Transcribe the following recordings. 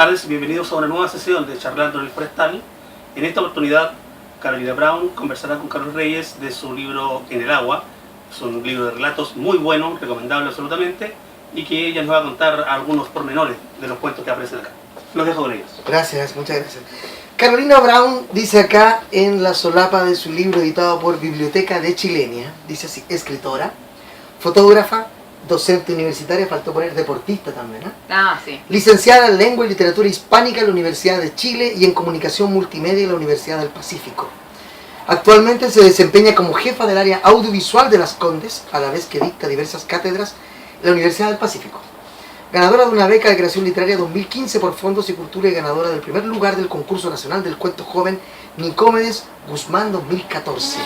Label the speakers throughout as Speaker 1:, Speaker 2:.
Speaker 1: tardes y bienvenidos a una nueva sesión de Charlando en el Forestal. En esta oportunidad, Carolina Brown conversará con Carlos Reyes de su libro En el agua. Es un libro de relatos muy bueno, recomendable absolutamente, y que ella nos va a contar algunos pormenores de los cuentos que aparecen acá. Los dejo con ellos.
Speaker 2: Gracias, muchas gracias. Carolina Brown dice acá en la solapa de su libro editado por Biblioteca de Chilenia, dice así: escritora, fotógrafa, docente universitaria, faltó poner deportista también, ¿eh?
Speaker 3: Sí.
Speaker 2: Licenciada en Lengua y Literatura Hispánica en la Universidad de Chile y en Comunicación Multimedia en la Universidad del Pacífico. Actualmente se desempeña como jefa del área audiovisual de Las Condes, a la vez que dicta diversas cátedras en la Universidad del Pacífico. Ganadora de una beca de creación literaria 2015 por Fondos y Cultura y ganadora del primer lugar del Concurso Nacional del Cuento Joven Nicómedes Guzmán 2014.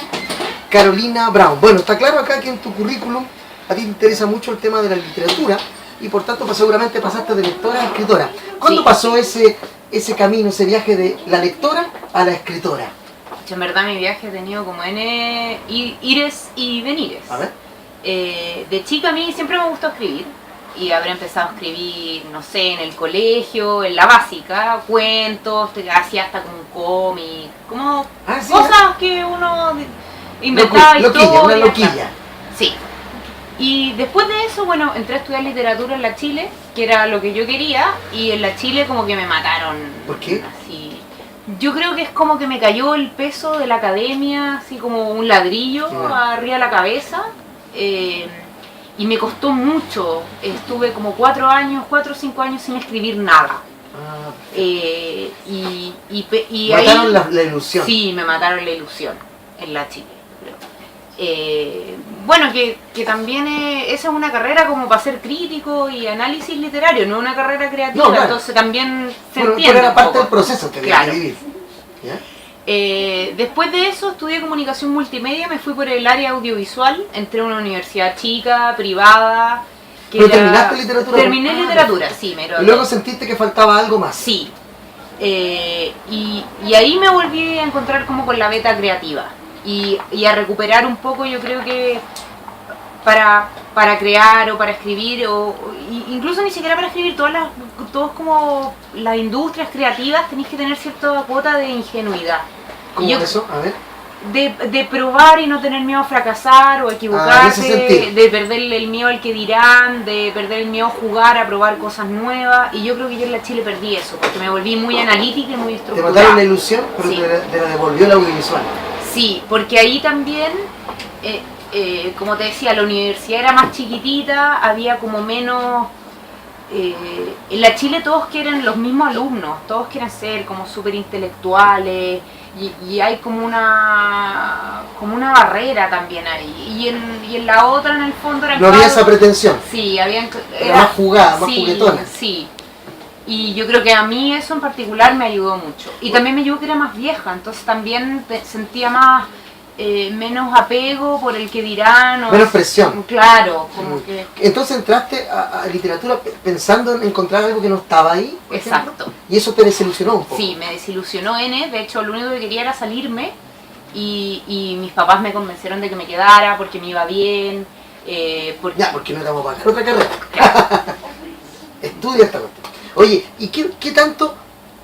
Speaker 2: Carolina Brown. Bueno, está claro acá que en tu currículum a ti te interesa mucho el tema de la literatura y por tanto pues, seguramente pasaste de lectora a escritora. ¿Cuándo
Speaker 3: Sí.
Speaker 2: pasó ese camino, ese viaje de la lectora a la escritora?
Speaker 3: En verdad mi viaje he tenido como N ires y venires.
Speaker 2: A ver.
Speaker 3: De chica a mí siempre me gustó escribir y habré empezado a escribir, no sé, en el colegio, en la básica, cuentos, hacía hasta como un cómic, como
Speaker 2: Sí,
Speaker 3: cosas que uno inventaba
Speaker 2: loquilla, una
Speaker 3: historias.
Speaker 2: loquilla.
Speaker 3: Sí. Y después de eso, bueno, entré a estudiar literatura en la Chile, que era lo que yo quería, y en la Chile como que me mataron.
Speaker 2: ¿Por qué?
Speaker 3: Así. Yo creo que es como que me cayó el peso de la academia, así como un ladrillo arriba de la cabeza, y me costó mucho. Estuve como 4 o 5 años sin escribir nada. Y
Speaker 2: Mataron
Speaker 3: ahí,
Speaker 2: la ilusión.
Speaker 3: Sí, me mataron la ilusión en la Chile, creo. Bueno, que también esa es una carrera como para ser crítico y análisis literario, no una carrera creativa,
Speaker 2: No, claro.
Speaker 3: Entonces también se
Speaker 2: Pero
Speaker 3: entiende
Speaker 2: era
Speaker 3: un
Speaker 2: parte
Speaker 3: poco.
Speaker 2: del proceso que había
Speaker 3: Claro.
Speaker 2: que vivir. ¿Ya?
Speaker 3: Después de eso estudié comunicación multimedia, me fui por el área audiovisual, entré a una universidad chica, privada.
Speaker 2: ¿Pero terminaste literatura?
Speaker 3: Terminé literatura, sí, me
Speaker 2: Y
Speaker 3: gradué.
Speaker 2: luego sentiste que faltaba algo más.
Speaker 3: Sí. Y ahí me volví a encontrar como con la beta creativa y a recuperar un poco, yo creo que para crear o para escribir, incluso ni siquiera para escribir, todos como las industrias creativas tenéis que tener cierta cuota de ingenuidad.
Speaker 2: ¿Cómo
Speaker 3: Y yo-
Speaker 2: eso? A ver.
Speaker 3: de probar y no tener miedo a fracasar o
Speaker 2: en ese
Speaker 3: equivocarse,
Speaker 2: sentido.
Speaker 3: de perderle el miedo al que dirán, de perder el miedo a jugar, a probar cosas nuevas. Y yo creo que yo en la Chile perdí eso, porque me volví muy analítica y muy
Speaker 2: Te
Speaker 3: estructurada.
Speaker 2: mataron la ilusión, pero
Speaker 3: Sí.
Speaker 2: te la devolvió el audiovisual.
Speaker 3: Sí, porque ahí también, como te decía, la universidad era más chiquitita, había como menos... en la Chile todos quieren los mismos alumnos, todos quieren ser como súper intelectuales y hay como una barrera también ahí. Y en la otra, en el fondo, era
Speaker 2: No había esa pretensión.
Speaker 3: Sí,
Speaker 2: Era más jugada, más
Speaker 3: sí,
Speaker 2: juguetona.
Speaker 3: Sí. Y yo creo que a mí eso en particular me ayudó mucho. Y también me ayudó que era más vieja, entonces también sentía más menos apego por el que dirán.
Speaker 2: Menos presión.
Speaker 3: Claro, como que...
Speaker 2: Entonces entraste a literatura pensando en encontrar algo que no estaba ahí. por ejemplo,
Speaker 3: Exacto.
Speaker 2: y eso te desilusionó un poco.
Speaker 3: Sí, me desilusionó de hecho lo único que quería era salirme y mis papás me convencieron de que me quedara porque me iba bien.
Speaker 2: Ya, porque no te vamos a pagar otra carrera. Estudia esta cuestión. Oye, ¿y qué tanto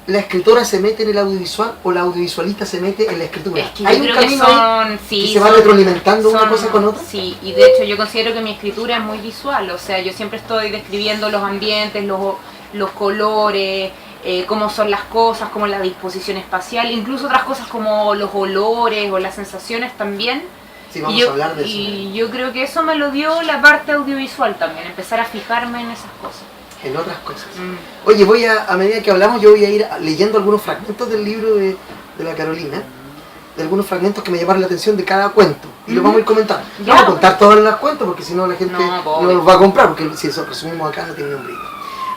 Speaker 2: la escritora se mete en el audiovisual o la audiovisualista se mete en la escritura?
Speaker 3: Es que
Speaker 2: ¿Hay
Speaker 3: yo
Speaker 2: un
Speaker 3: creo que
Speaker 2: camino ahí
Speaker 3: son, sí,
Speaker 2: que se va
Speaker 3: son-
Speaker 2: retroalimentando una
Speaker 3: son-
Speaker 2: cosa con otra?
Speaker 3: Sí, y de hecho yo considero que mi escritura es muy visual, o sea, yo siempre estoy describiendo los ambientes, los colores, cómo son las cosas, como la disposición espacial, incluso otras cosas como los olores o las sensaciones también.
Speaker 2: Sí, vamos
Speaker 3: y yo,
Speaker 2: a hablar de eso.
Speaker 3: y yo creo que eso me lo dio la parte audiovisual también, empezar a fijarme en esas cosas.
Speaker 2: En otras cosas. Oye, a medida que hablamos, yo voy a ir leyendo algunos fragmentos del libro de la Carolina, de algunos fragmentos que me llamaron la atención de cada cuento, y los vamos a ir comentando. No
Speaker 3: Ya,
Speaker 2: vamos a contar todas las cuentos, porque si no la gente
Speaker 3: No,
Speaker 2: no
Speaker 3: obvio.
Speaker 2: los va a comprar, porque si eso resumimos acá no tiene nombre.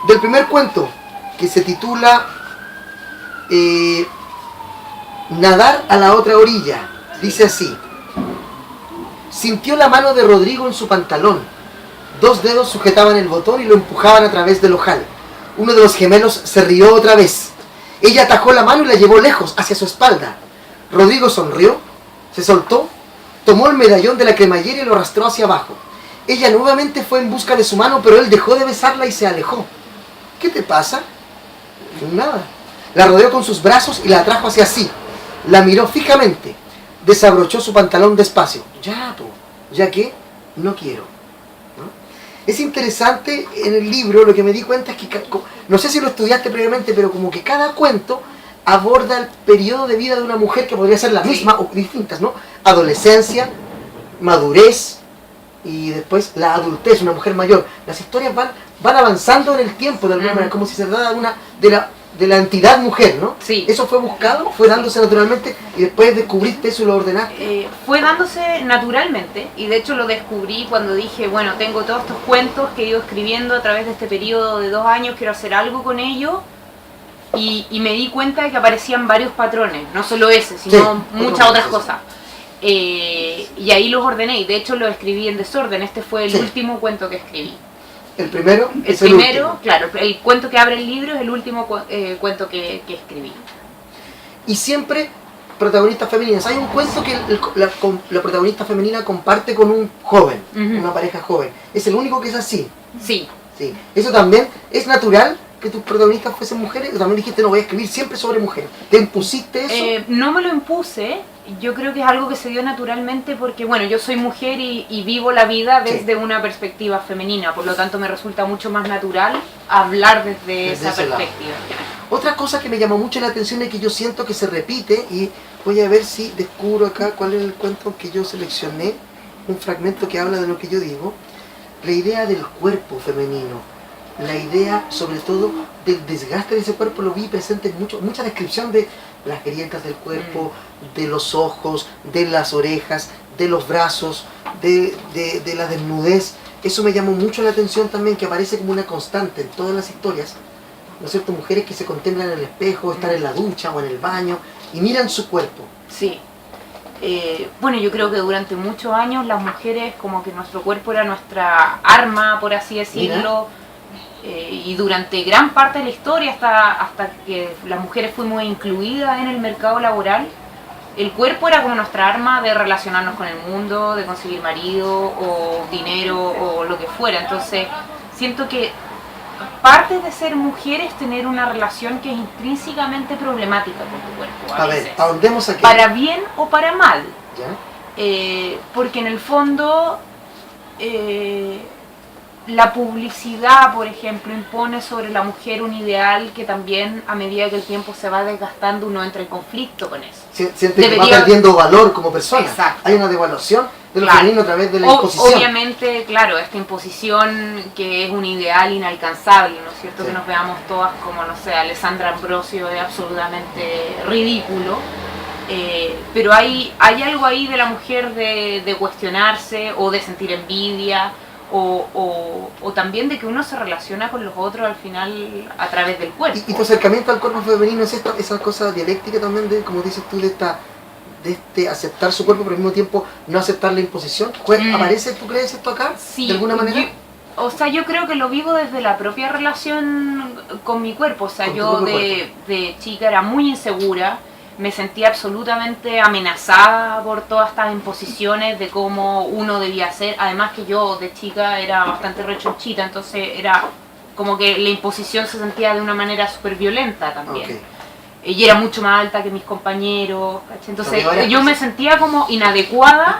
Speaker 2: Del primer cuento, que se titula Nadar a la otra orilla, dice así: sintió la mano de Rodrigo en su pantalón. 2 dedos sujetaban el botón y lo empujaban a través del ojal. Uno de los gemelos se rió otra vez. Ella atajó la mano y la llevó lejos, hacia su espalda. Rodrigo sonrió, se soltó, tomó el medallón de la cremallera y lo arrastró hacia abajo. Ella nuevamente fue en busca de su mano, pero él dejó de besarla y se alejó. ¿Qué te pasa? Nada. La rodeó con sus brazos y la atrajo hacia sí. La miró fijamente. Desabrochó su pantalón despacio. Ya, po. ¿Ya qué? No quiero. ¿No? Es interesante en el libro, lo que me di cuenta es que, no sé si lo estudiaste previamente, pero como que cada cuento aborda el periodo de vida de una mujer que podría ser la misma o distintas, ¿no? Adolescencia, madurez y después la adultez, una mujer mayor. Las historias van avanzando en el tiempo de alguna manera, como si se tratara de la entidad mujer, ¿no?
Speaker 3: Sí.
Speaker 2: ¿Eso fue buscado? ¿Fue dándose naturalmente y después descubriste eso y lo ordenaste?
Speaker 3: Fue dándose naturalmente, y de hecho lo descubrí cuando dije, bueno, tengo todos estos cuentos que he ido escribiendo a través de este periodo de 2 años, quiero hacer algo con ellos, y me di cuenta de que aparecían varios patrones, no solo ese, sino muchas otras cosas. Y ahí los ordené, y de hecho los escribí en desorden. Este fue el último cuento que escribí.
Speaker 2: ¿El primero?
Speaker 3: El primero, claro, el cuento que abre el libro es el último cuento que escribí.
Speaker 2: Y siempre protagonistas femeninas. Hay un cuento que la protagonista femenina comparte con un joven, una pareja joven. ¿Es el único que es así?
Speaker 3: Sí.
Speaker 2: Sí. ¿Eso también es natural, que tus protagonistas fuesen mujeres? ¿O también dijiste, no, voy a escribir siempre sobre mujeres? ¿Te impusiste eso?
Speaker 3: No me lo impuse. Yo creo que es algo que se dio naturalmente porque, bueno, yo soy mujer y vivo la vida desde una perspectiva femenina, por lo tanto me resulta mucho más natural hablar desde esa perspectiva.
Speaker 2: Otra cosa que me llamó mucho la atención es que yo siento que se repite, y voy a ver si descubro acá cuál es el cuento que yo seleccioné, un fragmento que habla de lo que yo digo, la idea del cuerpo femenino, la idea sobre todo del desgaste de ese cuerpo, lo vi presente en mucha descripción de las grietas del cuerpo, de los ojos, de las orejas, de los brazos, de la desnudez. Eso me llamó mucho la atención también, que aparece como una constante en todas las historias, ¿no es cierto? Mujeres que se contemplan en el espejo, están en la ducha o en el baño y miran su cuerpo.
Speaker 3: Sí. Bueno, yo creo que durante muchos años las mujeres, como que nuestro cuerpo era nuestra arma, por así decirlo. Y durante gran parte de la historia, hasta que las mujeres fuimos incluidas en el mercado laboral, el cuerpo era como nuestra arma de relacionarnos con el mundo, de conseguir marido o dinero o lo que fuera. Entonces siento que parte de ser mujer es tener una relación que es intrínsecamente problemática con tu cuerpo.
Speaker 2: A ver, ahondemos aquí.
Speaker 3: Para bien o para mal.
Speaker 2: ¿Ya?
Speaker 3: Porque en el fondo la publicidad, por ejemplo, impone sobre la mujer un ideal que también, a medida que el tiempo se va desgastando, uno entra en conflicto con eso.
Speaker 2: Siente que va perdiendo valor como persona.
Speaker 3: Exacto.
Speaker 2: Hay una devaluación de lo femenino a través de la imposición.
Speaker 3: Obviamente, claro, esta imposición que es un ideal inalcanzable, ¿no es cierto? Sí. Que nos veamos todas como, no sé, Alessandra Ambrosio, es absolutamente ridículo. Pero hay algo ahí de la mujer de cuestionarse o de sentir envidia. O también de que uno se relaciona con los otros al final a través del cuerpo.
Speaker 2: ¿Y tu acercamiento al cuerpo femenino es esa cosa dialéctica también de, como dices tú, de aceptar su cuerpo, pero al mismo tiempo no aceptar la imposición? ¿Aparece, tú crees, esto acá?
Speaker 3: Sí,
Speaker 2: ¿de alguna manera?
Speaker 3: Yo creo que lo vivo desde la propia relación con mi cuerpo. O sea, yo de chica era muy insegura. Me sentía absolutamente amenazada por todas estas imposiciones de cómo uno debía ser. Además que yo de chica era bastante rechonchita, entonces era como que la imposición se sentía de una manera súper violenta también. Okay. Y era mucho más alta que mis compañeros, ¿cachai? Entonces yo me sentía como inadecuada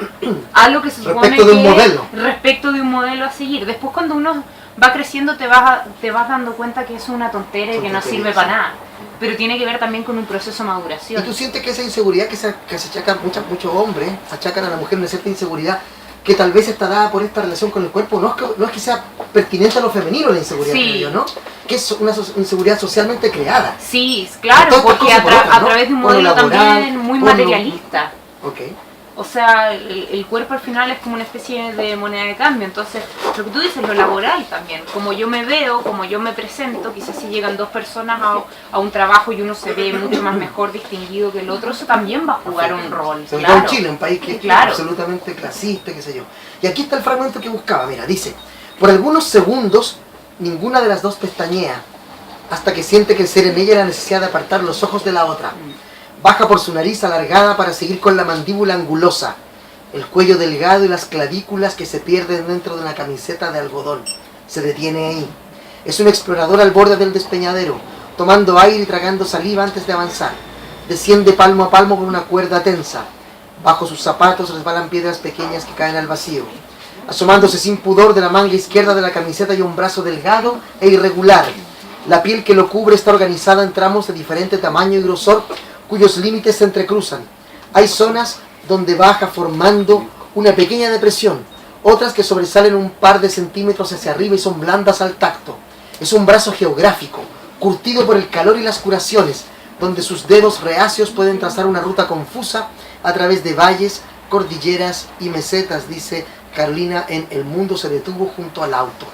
Speaker 3: a lo que se supone
Speaker 2: respecto de un modelo.
Speaker 3: Respecto de un modelo a seguir. Después cuando uno va creciendo te vas dando cuenta que es una tontera y que no sirve para nada. Pero tiene que ver también con un proceso de maduración.
Speaker 2: ¿Y tú sientes que esa inseguridad que se achacan muchos hombres, achacan a la mujer una cierta inseguridad que tal vez está dada por esta relación con el cuerpo? No es que sea pertinente a lo femenino la inseguridad,
Speaker 3: sí.
Speaker 2: Creo yo, ¿no? Que es una inseguridad socialmente creada.
Speaker 3: Sí, claro, porque a través de un modelo laboral, también muy materialista.
Speaker 2: Okay.
Speaker 3: O sea, el cuerpo al final es como una especie de moneda de cambio. Entonces, lo que tú dices, lo laboral también. Como yo me veo, como yo me presento, quizás si llegan 2 personas a un trabajo y uno se ve mucho más mejor distinguido que el otro, eso también va a jugar un rol.
Speaker 2: Sobre todo en Chile, un país que es absolutamente clasista, qué sé yo. Y aquí está el fragmento que buscaba. Mira, dice: por algunos segundos, ninguna de las dos pestañea, hasta que siente crecer en ella la necesidad de apartar los ojos de la otra. Baja por su nariz alargada para seguir con la mandíbula angulosa, el cuello delgado y las clavículas que se pierden dentro de una camiseta de algodón. Se detiene ahí. Es un explorador al borde del despeñadero, tomando aire y tragando saliva antes de avanzar. Desciende palmo a palmo por una cuerda tensa. Bajo sus zapatos resbalan piedras pequeñas que caen al vacío. Asomándose sin pudor de la manga izquierda de la camiseta hay un brazo delgado e irregular. La piel que lo cubre está organizada en tramos de diferente tamaño y grosor, cuyos límites se entrecruzan. Hay zonas donde baja formando una pequeña depresión, otras que sobresalen un par de centímetros hacia arriba y son blandas al tacto. Es un brazo geográfico, curtido por el calor y las curaciones, donde sus dedos reacios pueden trazar una ruta confusa a través de valles, cordilleras y mesetas, dice Carolina en El mundo se detuvo junto al auto.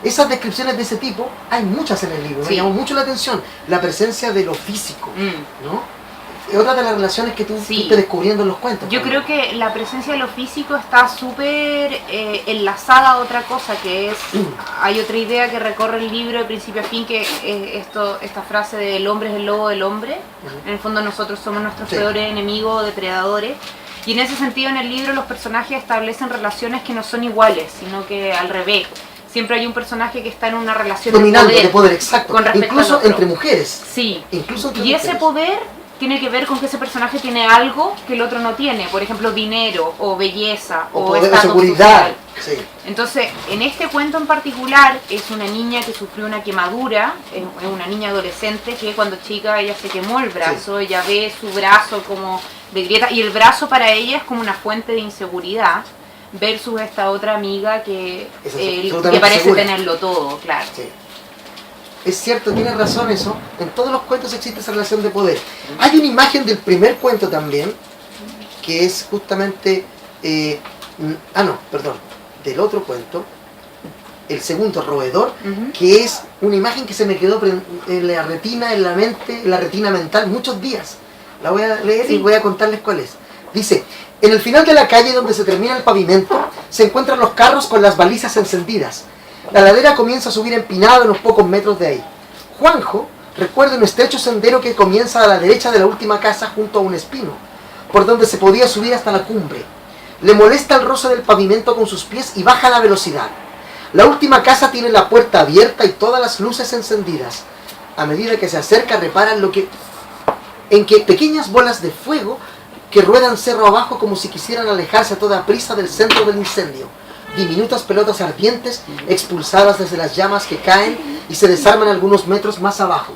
Speaker 2: Esas descripciones de ese tipo, hay muchas en el libro,
Speaker 3: Sí.
Speaker 2: me llamó mucho la atención, la presencia de lo físico, ¿no? Es otra de las relaciones que tú
Speaker 3: Sí.
Speaker 2: fuiste descubriendo en los cuentos.
Speaker 3: Yo creo que la presencia de lo físico está súper enlazada a otra cosa, que es, hay otra idea que recorre el libro de principio a fin, que es esta frase de el hombre es el lobo del hombre. En el fondo nosotros somos nuestros
Speaker 2: Sí.
Speaker 3: peores enemigos, depredadores. Y en ese sentido en el libro los personajes establecen relaciones que no son iguales, sino que al revés. Siempre hay un personaje que está en una relación
Speaker 2: Dominante,
Speaker 3: de
Speaker 2: de poder, exacto.
Speaker 3: con respecto
Speaker 2: Incluso
Speaker 3: al otro.
Speaker 2: entre mujeres.
Speaker 3: Sí.
Speaker 2: Incluso entre
Speaker 3: Y ese
Speaker 2: mujeres.
Speaker 3: poder tiene que ver con que ese personaje tiene algo que el otro no tiene, por ejemplo dinero o belleza
Speaker 2: O
Speaker 3: o
Speaker 2: poder, o
Speaker 3: estatus
Speaker 2: seguridad.
Speaker 3: social.
Speaker 2: Sí.
Speaker 3: Entonces, en este cuento en particular es una niña que sufrió una quemadura, es una niña adolescente que cuando chica ella se quemó el brazo, ella ve su brazo como de grieta y el brazo para ella es como una fuente de inseguridad versus esta otra amiga que,
Speaker 2: Es
Speaker 3: que
Speaker 2: absolutamente
Speaker 3: parece
Speaker 2: segura.
Speaker 3: tenerlo todo, claro.
Speaker 2: Sí. Es cierto, tienes razón eso. En todos los cuentos existe esa relación de poder. Hay una imagen del primer cuento también, que es justamente... del otro cuento, el segundo, Roedor,
Speaker 3: Ujú.
Speaker 2: que es una imagen que se me quedó en la retina, en la mente, en la retina mental muchos días. La voy a leer y
Speaker 3: Sí.
Speaker 2: voy a contarles cuál es. Dice, en el final de la calle donde se termina el pavimento, se encuentran los carros con las balizas encendidas. La ladera comienza a subir empinada a unos pocos metros de ahí. Juanjo recuerda un estrecho sendero que comienza a la derecha de la última casa junto a un espino, por donde se podía subir hasta la cumbre. Le molesta el roce del pavimento con sus pies y baja la velocidad. La última casa tiene la puerta abierta y todas las luces encendidas. A medida que se acerca repara en que pequeñas bolas de fuego que ruedan cerro abajo como si quisieran alejarse a toda prisa del centro del incendio. Diminutas pelotas ardientes expulsadas desde las llamas que caen y se desarman algunos metros más abajo.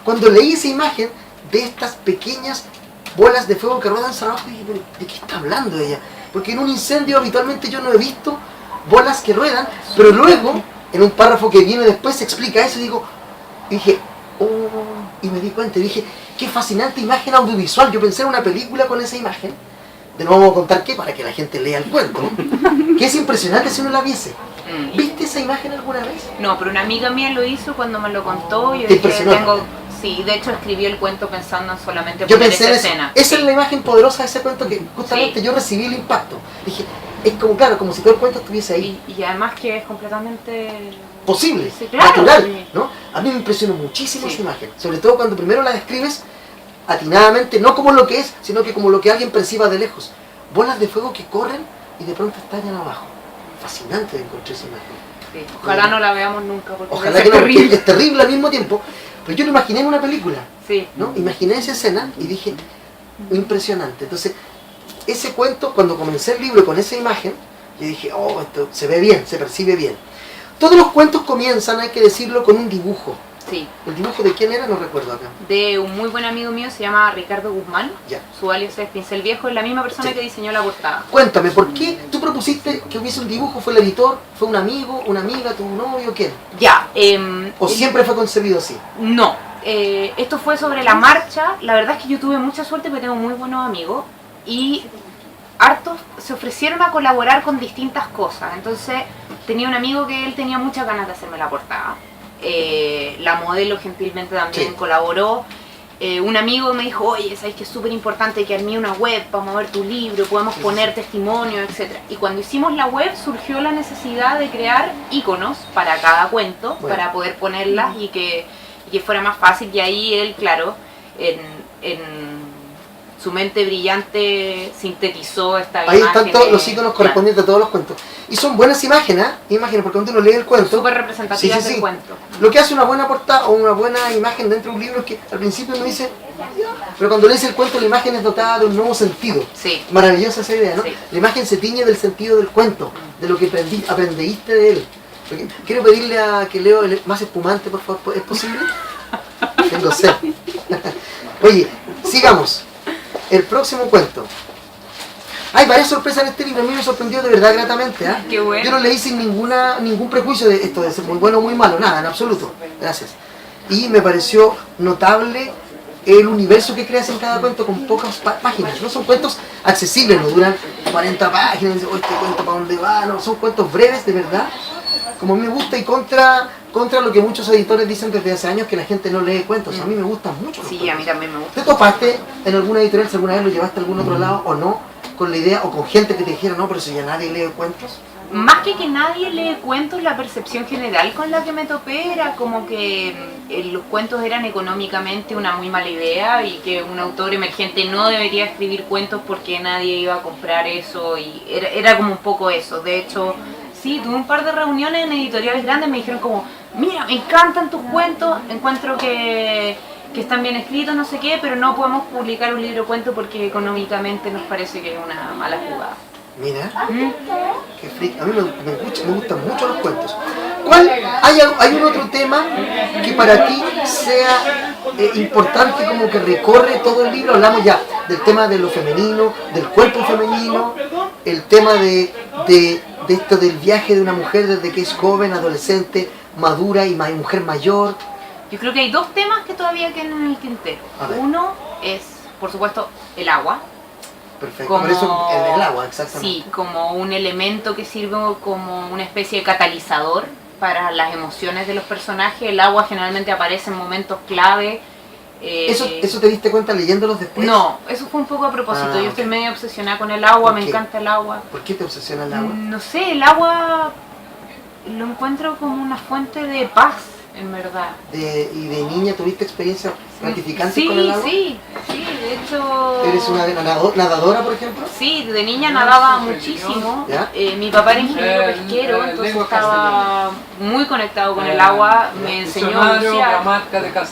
Speaker 2: Cuando leí esa imagen de estas pequeñas bolas de fuego que ruedan cerro abajo, dije, "¿Pero ¿de qué está hablando ella?" Porque en un incendio habitualmente yo no he visto bolas que ruedan, pero luego, en un párrafo que viene después, se explica eso y dije, oh, y me di cuenta, y dije, qué fascinante imagen audiovisual. Yo pensé en una película con esa imagen, de no vamos a contar qué, para que la gente lea el cuento, ¿no? Que es impresionante si uno la viese. ¿Viste esa imagen alguna vez?
Speaker 3: No, pero una amiga mía lo hizo cuando me lo contó y yo
Speaker 2: ¿Te
Speaker 3: dije,
Speaker 2: impresionó?
Speaker 3: sí, de hecho escribí el cuento pensando en solamente
Speaker 2: Yo
Speaker 3: poner
Speaker 2: pensé
Speaker 3: esa
Speaker 2: en eso.
Speaker 3: escena.
Speaker 2: Esa
Speaker 3: Sí.
Speaker 2: es la imagen poderosa de ese cuento que justamente
Speaker 3: Sí.
Speaker 2: yo recibí el impacto. Dije, es como, claro, como si todo el cuento estuviese ahí.
Speaker 3: Y además que es completamente...
Speaker 2: Posible,
Speaker 3: Sí, claro,
Speaker 2: natural,
Speaker 3: sí.
Speaker 2: ¿no? A mí me impresionó muchísimo
Speaker 3: Sí.
Speaker 2: esa imagen, sobre todo cuando primero la describes atinadamente, no como lo que es, sino que como lo que alguien perciba de lejos. Bolas de fuego que corren y de pronto estallan abajo. Fascinante de encontrar esa imagen.
Speaker 3: Sí. Ojalá no la veamos nunca porque
Speaker 2: Ojalá
Speaker 3: debe
Speaker 2: que
Speaker 3: ser
Speaker 2: no, porque
Speaker 3: terrible.
Speaker 2: es terrible al mismo tiempo, pero yo lo imaginé en una película,
Speaker 3: Sí.
Speaker 2: ¿no? Imaginé esa escena y dije, impresionante. Entonces, ese cuento, cuando comencé el libro con esa imagen, yo dije, oh, esto se ve bien, se percibe bien. Todos los cuentos comienzan, hay que decirlo, con un dibujo.
Speaker 3: Sí.
Speaker 2: ¿El dibujo de quién era? No recuerdo acá.
Speaker 3: De un muy buen amigo mío, se llama Ricardo Guzmán.
Speaker 2: Ya.
Speaker 3: Su alias es Pincel Viejo, es la misma persona
Speaker 2: Sí.
Speaker 3: que diseñó la portada.
Speaker 2: Cuéntame, ¿por qué tú propusiste que hubiese un dibujo? ¿Fue el editor? ¿Fue un amigo? ¿Una amiga? ¿Tu novio? ¿Quién?
Speaker 3: Ya.
Speaker 2: ¿O siempre fue concebido así?
Speaker 3: No. Esto fue sobre la marcha. La verdad es que yo tuve mucha suerte porque tengo muy buenos amigos. Y hartos se ofrecieron a colaborar con distintas cosas. Entonces tenía un amigo que él tenía muchas ganas de hacerme la portada. La modelo gentilmente también
Speaker 2: Sí.
Speaker 3: colaboró. Un amigo me dijo, oye, sabes que es súper importante que armé una web para mover tu libro, podemos poner testimonios, etc. Y cuando hicimos la web surgió la necesidad de crear iconos para cada cuento,
Speaker 2: Bueno.
Speaker 3: para poder ponerlas y que fuera más fácil. Y ahí él, claro, su mente brillante sintetizó esta
Speaker 2: Ahí
Speaker 3: imagen.
Speaker 2: están todos los iconos correspondientes a todos los cuentos. Y son buenas imágenes, imágenes, porque cuando uno lee el cuento,
Speaker 3: súper representativas
Speaker 2: sí.
Speaker 3: del cuento.
Speaker 2: Lo que hace una buena portada o una buena imagen dentro de un libro es que al principio uno dice, pero cuando lees el cuento la imagen es dotada de un nuevo sentido.
Speaker 3: Sí.
Speaker 2: Maravillosa esa idea, ¿no?
Speaker 3: Sí.
Speaker 2: La imagen se tiñe del sentido del cuento, de lo que aprendiste de él. Porque quiero pedirle a que Leo más espumante, por favor, ¿es posible? Tengo sed. Oye, sigamos. El próximo cuento. Hay varias sorpresas en este libro, a mí me sorprendió de verdad gratamente.
Speaker 3: Qué bueno.
Speaker 2: Yo lo leí sin ningún prejuicio de esto de ser muy bueno o muy malo, nada, en absoluto. Gracias. Y me pareció notable el universo que creas en cada cuento con pocas páginas. No son cuentos accesibles, no duran 40 páginas, este cuento para dónde va, no, son cuentos breves de verdad, como a mí me gusta y contra lo que muchos editores dicen desde hace años que la gente no lee cuentos. A mí me gustan mucho los
Speaker 3: Sí,
Speaker 2: cuentos.
Speaker 3: a mí también me gusta.
Speaker 2: ¿Te topaste en alguna editorial, si alguna vez lo llevaste a algún otro lado o no, con la idea, o con gente que te dijera, no, pero si ya nadie lee cuentos?
Speaker 3: Más que nadie lee cuentos, la percepción general con la que me topé era como que los cuentos eran económicamente una muy mala idea y que un autor emergente no debería escribir cuentos porque nadie iba a comprar eso, y era como un poco eso. De hecho, sí, tuve un par de reuniones en editoriales grandes, me dijeron como, mira, me encantan tus cuentos, encuentro que están bien escritos, no sé qué, pero no podemos publicar un libro de cuentos porque económicamente nos parece que es una mala jugada.
Speaker 2: Mira, qué freak. A mí me gustan mucho los cuentos. ¿Hay un otro tema que para ti sea importante, como que recorre todo el libro? Hablamos ya del tema de lo femenino, del cuerpo femenino, el tema de esto del viaje de una mujer desde que es joven, adolescente, madura y mujer mayor.
Speaker 3: Yo creo que hay dos temas que todavía quedan en el tintero. Uno es, por supuesto, el agua.
Speaker 2: Perfecto, por eso el agua, exactamente.
Speaker 3: Sí, como un elemento que sirve como una especie de catalizador para las emociones de los personajes. El agua generalmente aparece en momentos clave.
Speaker 2: ¿Eso te diste cuenta leyéndolos después?
Speaker 3: No, eso fue un poco a propósito. Yo estoy medio obsesionada con el agua, me encanta el agua.
Speaker 2: ¿Por qué te obsesiona el agua?
Speaker 3: No sé, el agua lo encuentro como una fuente de paz, en verdad.
Speaker 2: ¿Y de niña tuviste experiencias gratificantes con el agua?
Speaker 3: Sí, de hecho...
Speaker 2: ¿Eres una nadadora, por ejemplo?
Speaker 3: Sí, de niña nadaba muchísimo. Mi papá era ingeniero pesquero, entonces estaba muy conectado con el agua, me enseñó a bucear.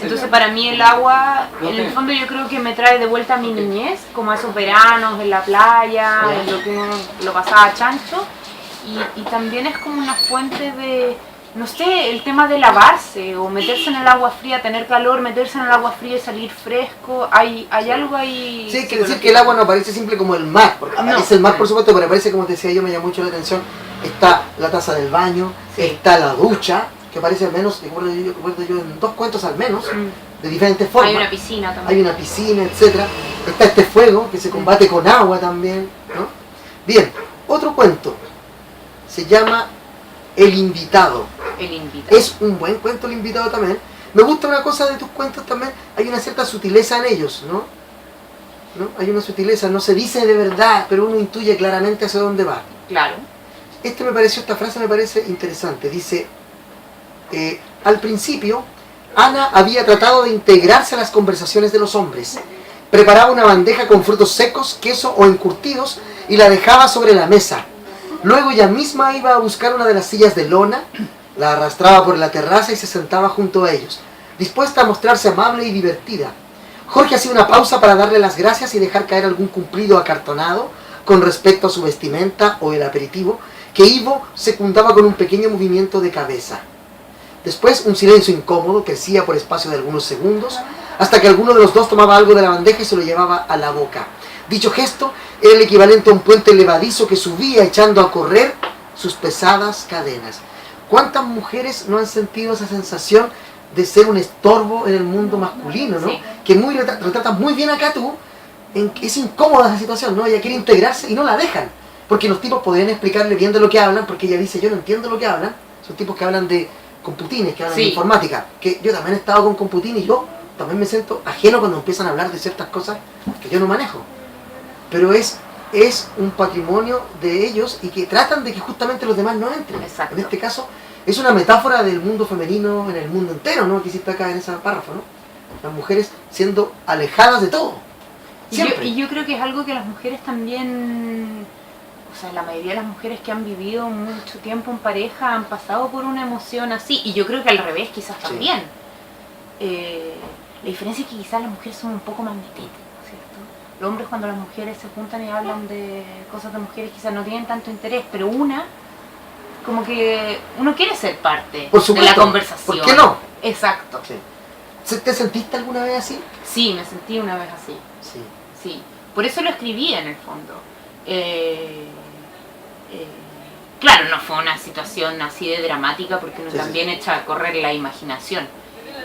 Speaker 3: Entonces para mí el agua, en el fondo yo creo que me trae de vuelta a mi niñez, como a esos veranos en la playa, en lo que uno lo pasaba chancho, y también es como una fuente de... No sé, el tema de lavarse o meterse en el agua fría, tener calor, meterse en el agua fría y salir fresco, hay algo ahí...
Speaker 2: Sí, hay que decir que el agua no aparece simple como el mar, porque aparece el mar por supuesto, pero aparece, como te decía yo, me llamó mucho la atención, está la taza del baño, está la ducha, que aparece al menos, recuerdo yo en 2 cuentos al menos, de diferentes formas.
Speaker 3: Hay una piscina también.
Speaker 2: Hay una piscina, etc. Está este fuego que se combate con agua también, ¿no? Bien, otro cuento, se llama El Invitado.
Speaker 3: El Invitado.
Speaker 2: Es un buen cuento El Invitado también. Me gusta una cosa de tus cuentos también, hay una cierta sutileza en ellos, ¿no? Hay una sutileza, no se dice de verdad, pero uno intuye claramente hacia dónde va.
Speaker 3: Claro.
Speaker 2: Esta frase me parece interesante. Dice, al principio, Ana había tratado de integrarse a las conversaciones de los hombres. Preparaba una bandeja con frutos secos, queso o encurtidos y la dejaba sobre la mesa. Luego ella misma iba a buscar una de las sillas de lona, la arrastraba por la terraza y se sentaba junto a ellos, dispuesta a mostrarse amable y divertida. Jorge hacía una pausa para darle las gracias y dejar caer algún cumplido acartonado con respecto a su vestimenta o el aperitivo, que Ivo secundaba con un pequeño movimiento de cabeza. Después un silencio incómodo crecía por espacio de algunos segundos, hasta que alguno de los dos tomaba algo de la bandeja y se lo llevaba a la boca. Dicho gesto era el equivalente a un puente levadizo que subía echando a correr sus pesadas cadenas. ¿Cuántas mujeres no han sentido esa sensación de ser un estorbo en el mundo masculino, ¿no?
Speaker 3: Sí.
Speaker 2: Que retratas muy bien acá tú, es incómoda esa situación, ¿no? Ella quiere integrarse y no la dejan, porque los tipos podrían explicarle bien de lo que hablan, porque ella dice, yo no entiendo lo que hablan, son tipos que hablan de computines, que hablan de informática, que yo también he estado con computines y yo también me siento ajeno cuando empiezan a hablar de ciertas cosas que yo no manejo, pero es un patrimonio de ellos y que tratan de que justamente los demás no entren.
Speaker 3: Exacto.
Speaker 2: En este caso es una metáfora del mundo femenino en el mundo entero, ¿no? Que hiciste acá en ese párrafo, ¿no? Las mujeres siendo alejadas de todo. Siempre.
Speaker 3: Y yo creo que es algo que las mujeres también, o sea, la mayoría de las mujeres que han vivido mucho tiempo en pareja han pasado por una emoción así, y yo creo que al revés quizás
Speaker 2: Sí.
Speaker 3: también. La diferencia es que quizás las mujeres son un poco más metidas, ¿cierto? Los hombres, cuando las mujeres se juntan y hablan de cosas de mujeres, quizás no tienen tanto interés, pero como que uno quiere ser parte
Speaker 2: Por
Speaker 3: de
Speaker 2: supuesto.
Speaker 3: la conversación.
Speaker 2: ¿Por qué no?
Speaker 3: Exacto.
Speaker 2: Sí. ¿Te sentiste alguna vez así?
Speaker 3: Sí, me sentí una vez así.
Speaker 2: Sí.
Speaker 3: Sí, por eso lo escribí en el fondo. Claro, no fue una situación así de dramática porque uno
Speaker 2: Sí,
Speaker 3: también echa a correr la imaginación,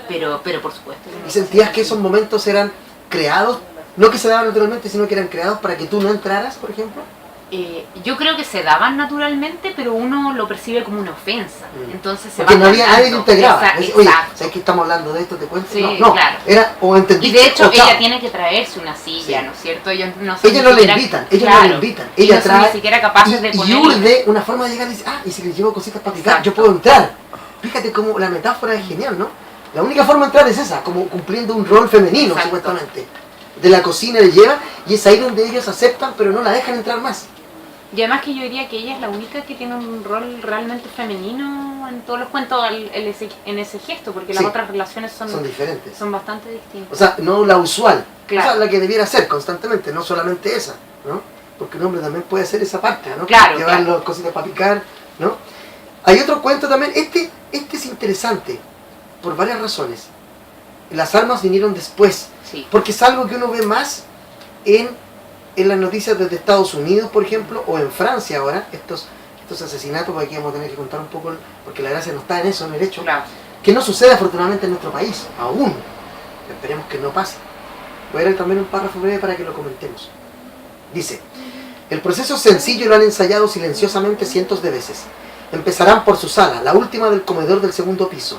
Speaker 3: pero por supuesto.
Speaker 2: ¿Y sentías que esos momentos eran creados? No que se daban naturalmente, sino que eran creados para que tú no entraras, por ejemplo.
Speaker 3: Yo creo que se daban naturalmente, pero uno lo percibe como una ofensa. Entonces se
Speaker 2: Porque
Speaker 3: va
Speaker 2: no había nadie que
Speaker 3: ganando.
Speaker 2: integraba. Oye,
Speaker 3: Exacto.
Speaker 2: ¿sabes que estamos hablando de esto? ¿Te cuento?
Speaker 3: Sí,
Speaker 2: no,
Speaker 3: claro.
Speaker 2: era o entendiste
Speaker 3: Y de hecho
Speaker 2: o chao.
Speaker 3: ella tiene que traerse una silla,
Speaker 2: Sí.
Speaker 3: ¿no es cierto? Ellos no son
Speaker 2: Ellas
Speaker 3: ni
Speaker 2: no le
Speaker 3: siquiera-
Speaker 2: invitan, ellos
Speaker 3: claro,
Speaker 2: no le invitan.
Speaker 3: y
Speaker 2: Ella
Speaker 3: no son
Speaker 2: trae
Speaker 3: ni siquiera capaces de
Speaker 2: y
Speaker 3: poner.
Speaker 2: urde una forma de llegar y dice, y si les llevo cositas para picar,
Speaker 3: Exacto.
Speaker 2: yo puedo entrar. Fíjate cómo la metáfora es genial, ¿no? La única forma de entrar es esa, como cumpliendo un rol femenino,
Speaker 3: Exacto.
Speaker 2: supuestamente. De la cocina le lleva y es ahí donde ellos aceptan, pero no la dejan entrar más.
Speaker 3: Y además que yo diría que ella es la única que tiene un rol realmente femenino en todos los cuentos en ese gesto, porque las
Speaker 2: Sí.
Speaker 3: otras relaciones
Speaker 2: Son diferentes.
Speaker 3: son bastante distintas.
Speaker 2: O sea, no la usual.
Speaker 3: Claro.
Speaker 2: O sea, la que debiera ser constantemente, no solamente esa, ¿no? Porque un hombre también puede hacer esa parte, ¿no?
Speaker 3: Claro,
Speaker 2: Llevar
Speaker 3: claro.
Speaker 2: las cositas para picar, ¿no? Hay otro cuento también, este es interesante, por varias razones. Las armas vinieron después,
Speaker 3: Sí.
Speaker 2: porque es algo que uno ve más en las noticias desde Estados Unidos, por ejemplo, o en Francia ahora, estos asesinatos, porque aquí vamos a tener que contar un poco, porque la gracia no está en eso, en el hecho,
Speaker 3: Claro.
Speaker 2: que no sucede afortunadamente en nuestro país, aún. Esperemos que no pase. Voy a leer también un párrafo breve para que lo comentemos. Dice, el proceso sencillo lo han ensayado silenciosamente cientos de veces. Empezarán por su sala, la última del comedor del segundo piso.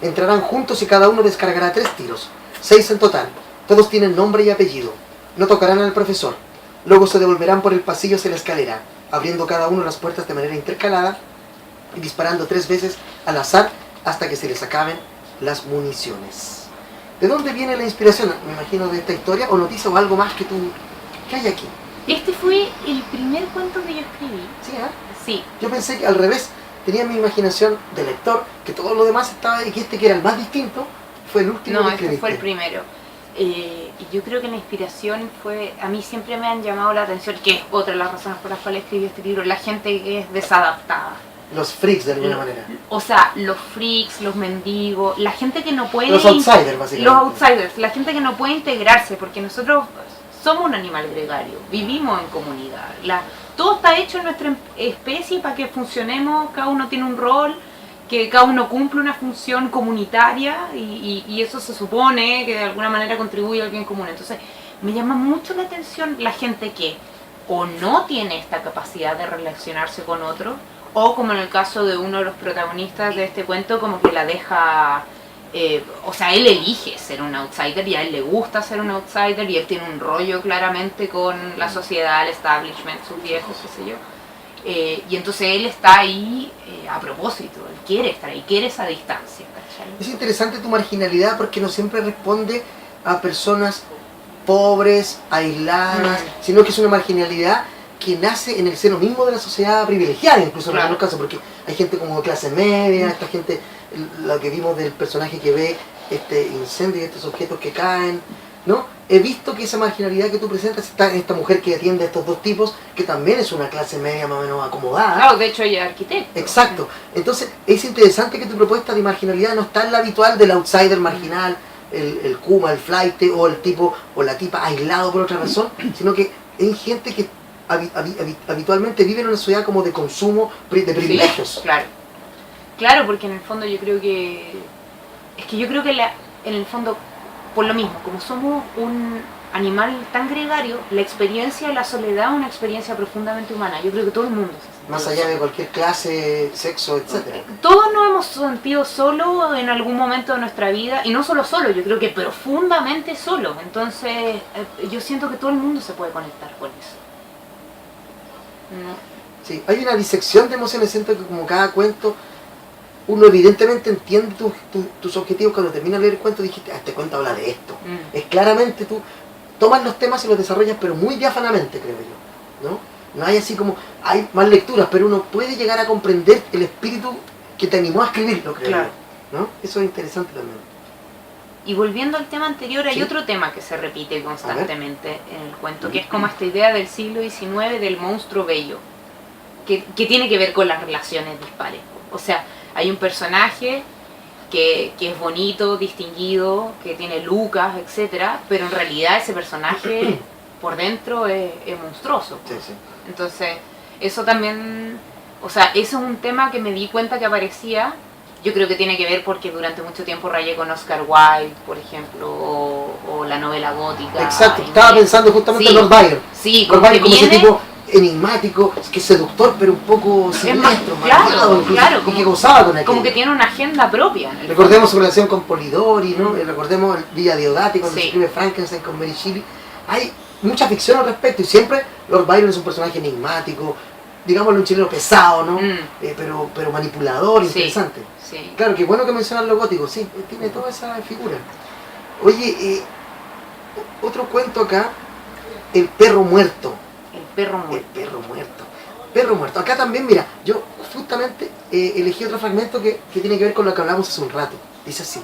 Speaker 2: Entrarán juntos y cada uno descargará 3 tiros, 6 en total. Todos tienen nombre y apellido. No tocarán al profesor. Luego se devolverán por el pasillo hacia la escalera, abriendo cada uno las puertas de manera intercalada y disparando 3 veces al azar hasta que se les acaben las municiones. ¿De dónde viene la inspiración? Me imagino de esta historia o noticia o algo más que hay aquí.
Speaker 3: Este fue el primer cuento que yo escribí.
Speaker 2: ¿Sí,
Speaker 3: Sí.
Speaker 2: Yo pensé que al revés, tenía mi imaginación de lector, que todo lo demás estaba y que este que era el más distinto fue el último
Speaker 3: No,
Speaker 2: que
Speaker 3: este
Speaker 2: escribiste.
Speaker 3: fue el primero. Y yo creo que la inspiración fue, a mí siempre me han llamado la atención, que es otra de las razones por las cuales escribí este libro, la gente que es desadaptada.
Speaker 2: Los freaks de alguna manera.
Speaker 3: O sea, los freaks, los mendigos, la gente que no puede...
Speaker 2: Los outsiders, básicamente.
Speaker 3: Los outsiders, la gente que no puede integrarse, porque nosotros somos un animal gregario, vivimos en comunidad. Todo está hecho en nuestra especie para que funcionemos, cada uno tiene un rol, que cada uno cumple una función comunitaria y eso se supone que de alguna manera contribuye al bien común. Entonces, me llama mucho la atención la gente que o no tiene esta capacidad de relacionarse con otros, o como en el caso de uno de los protagonistas de este cuento, como que la deja... o sea, él elige ser un outsider y a él le gusta ser un outsider y él tiene un rollo claramente con la sociedad, el establishment, sus viejos, qué sé yo. Y entonces él está ahí a propósito, él quiere estar ahí, quiere esa distancia, ¿cachai?
Speaker 2: Es interesante tu marginalidad porque no siempre responde a personas pobres, aisladas, sino que es una marginalidad que nace en el seno mismo de la sociedad privilegiada, incluso en
Speaker 3: Claro.
Speaker 2: algunos casos, porque hay gente como de clase media, esta gente, lo que vimos del personaje que ve este incendio y estos objetos que caen, ¿no? He visto que esa marginalidad que tú presentas está en esta mujer que atiende a estos dos tipos, que también es una clase media más o menos acomodada.
Speaker 3: Claro, de hecho ella es arquitecto.
Speaker 2: Exacto. Entonces es interesante que tu propuesta de marginalidad no está en la habitual del outsider marginal, el kuma, el flight o el tipo o la tipa aislado por otra razón, sino que hay gente que habitualmente vive en una sociedad como de consumo, de privilegios.
Speaker 3: Sí, claro. Claro, porque en el fondo yo creo que... Es que yo creo que en el fondo, por lo mismo, como somos un animal tan gregario, la experiencia de la soledad es una experiencia profundamente humana. Yo creo que todo el mundo se siente
Speaker 2: Más allá de cualquier clase, sexo, etc.
Speaker 3: Todos nos hemos sentido solos en algún momento de nuestra vida, y no solo solos, yo creo que profundamente solos. Entonces, yo siento que todo el mundo se puede conectar con eso. ¿No?
Speaker 2: Sí, hay una disección de emociones, siento que como cada cuento, uno evidentemente entiende tus objetivos. Cuando termina de leer el cuento dijiste, este cuento habla de esto. Es claramente tú toman los temas y los desarrollan, pero muy diáfanamente, creo yo, ¿no? No hay así como, hay más lecturas, pero uno puede llegar a comprender el espíritu que te animó a escribirlo, creo
Speaker 3: Claro.
Speaker 2: yo, ¿no? Eso es interesante también.
Speaker 3: Y volviendo al tema anterior, hay
Speaker 2: Sí.
Speaker 3: otro tema que se repite constantemente en el cuento, que es como esta idea del siglo XIX del monstruo bello, que tiene que ver con las relaciones dispares. O sea, hay un personaje que es bonito, distinguido, que tiene lucas, etcétera, pero en realidad ese personaje por dentro es monstruoso.
Speaker 2: Sí, sí.
Speaker 3: Entonces, eso también, o sea, eso es un tema que me di cuenta que aparecía. Yo creo que tiene que ver porque durante mucho tiempo rayé con Oscar Wilde, por ejemplo, o la novela gótica.
Speaker 2: Exacto,
Speaker 3: inglesa.
Speaker 2: estaba pensando justamente en
Speaker 3: Sí.
Speaker 2: Lord Byron.
Speaker 3: Sí,
Speaker 2: Lord
Speaker 3: como que
Speaker 2: Byron como ese
Speaker 3: viene,
Speaker 2: tipo enigmático, que es seductor, pero un poco siniestro,
Speaker 3: claro,
Speaker 2: malvado, incluso,
Speaker 3: claro,
Speaker 2: y que
Speaker 3: como-
Speaker 2: gozaba con aquello.
Speaker 3: como que tiene una agenda propia. en el
Speaker 2: Recordemos su relación con Polidori, ¿no? Recordemos el Villa Diodati cuando
Speaker 3: Sí.
Speaker 2: se escribe Frankenstein con Mary Shelley. Hay mucha ficción al respecto y siempre Lord Byron es un personaje enigmático, digámoslo un chileno pesado, ¿no?
Speaker 3: Mm.
Speaker 2: Pero manipulador,
Speaker 3: Sí.
Speaker 2: interesante.
Speaker 3: Sí.
Speaker 2: Claro, que bueno que mencionas lo gótico, sí, tiene toda esa figura. Oye, otro cuento acá, El perro muerto.
Speaker 3: El perro
Speaker 2: El
Speaker 3: muerto.
Speaker 2: perro muerto. Perro muerto. Acá también, mira, yo justamente elegí otro fragmento que tiene que ver con lo que hablamos hace un rato. Dice así.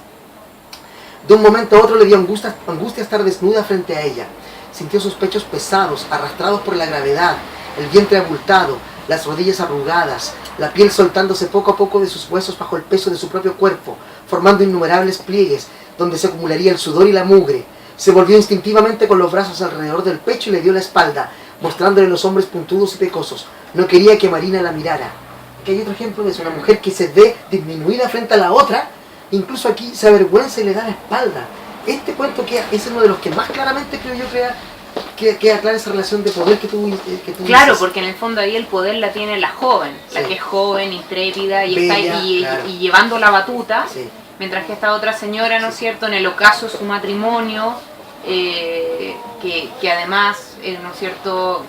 Speaker 2: De un momento a otro le dio angustia estar desnuda frente a ella. Sintió sus pechos pesados, arrastrados por la gravedad, el vientre abultado, las rodillas arrugadas, la piel soltándose poco a poco de sus huesos bajo el peso de su propio cuerpo, formando innumerables pliegues donde se acumularía el sudor y la mugre. Se volvió instintivamente con los brazos alrededor del pecho y le dio la espalda, mostrándole los hombros puntudos y pecosos. No quería que Marina la mirara. Aquí hay otro ejemplo de eso, una mujer que se ve disminuida frente a la otra, incluso aquí se avergüenza y le da la espalda. Este cuento es uno de los que más claramente creo yo queda clara esa relación de poder que tú
Speaker 3: Claro,
Speaker 2: dices.
Speaker 3: porque en el fondo ahí el poder la tiene la joven, la
Speaker 2: Sí.
Speaker 3: que es joven, intrépida y
Speaker 2: Bella,
Speaker 3: está
Speaker 2: claro.
Speaker 3: y llevando la batuta,
Speaker 2: Sí.
Speaker 3: mientras que esta otra señora, ¿no es cierto?, en el ocaso de su matrimonio, que además, ¿no es cierto?,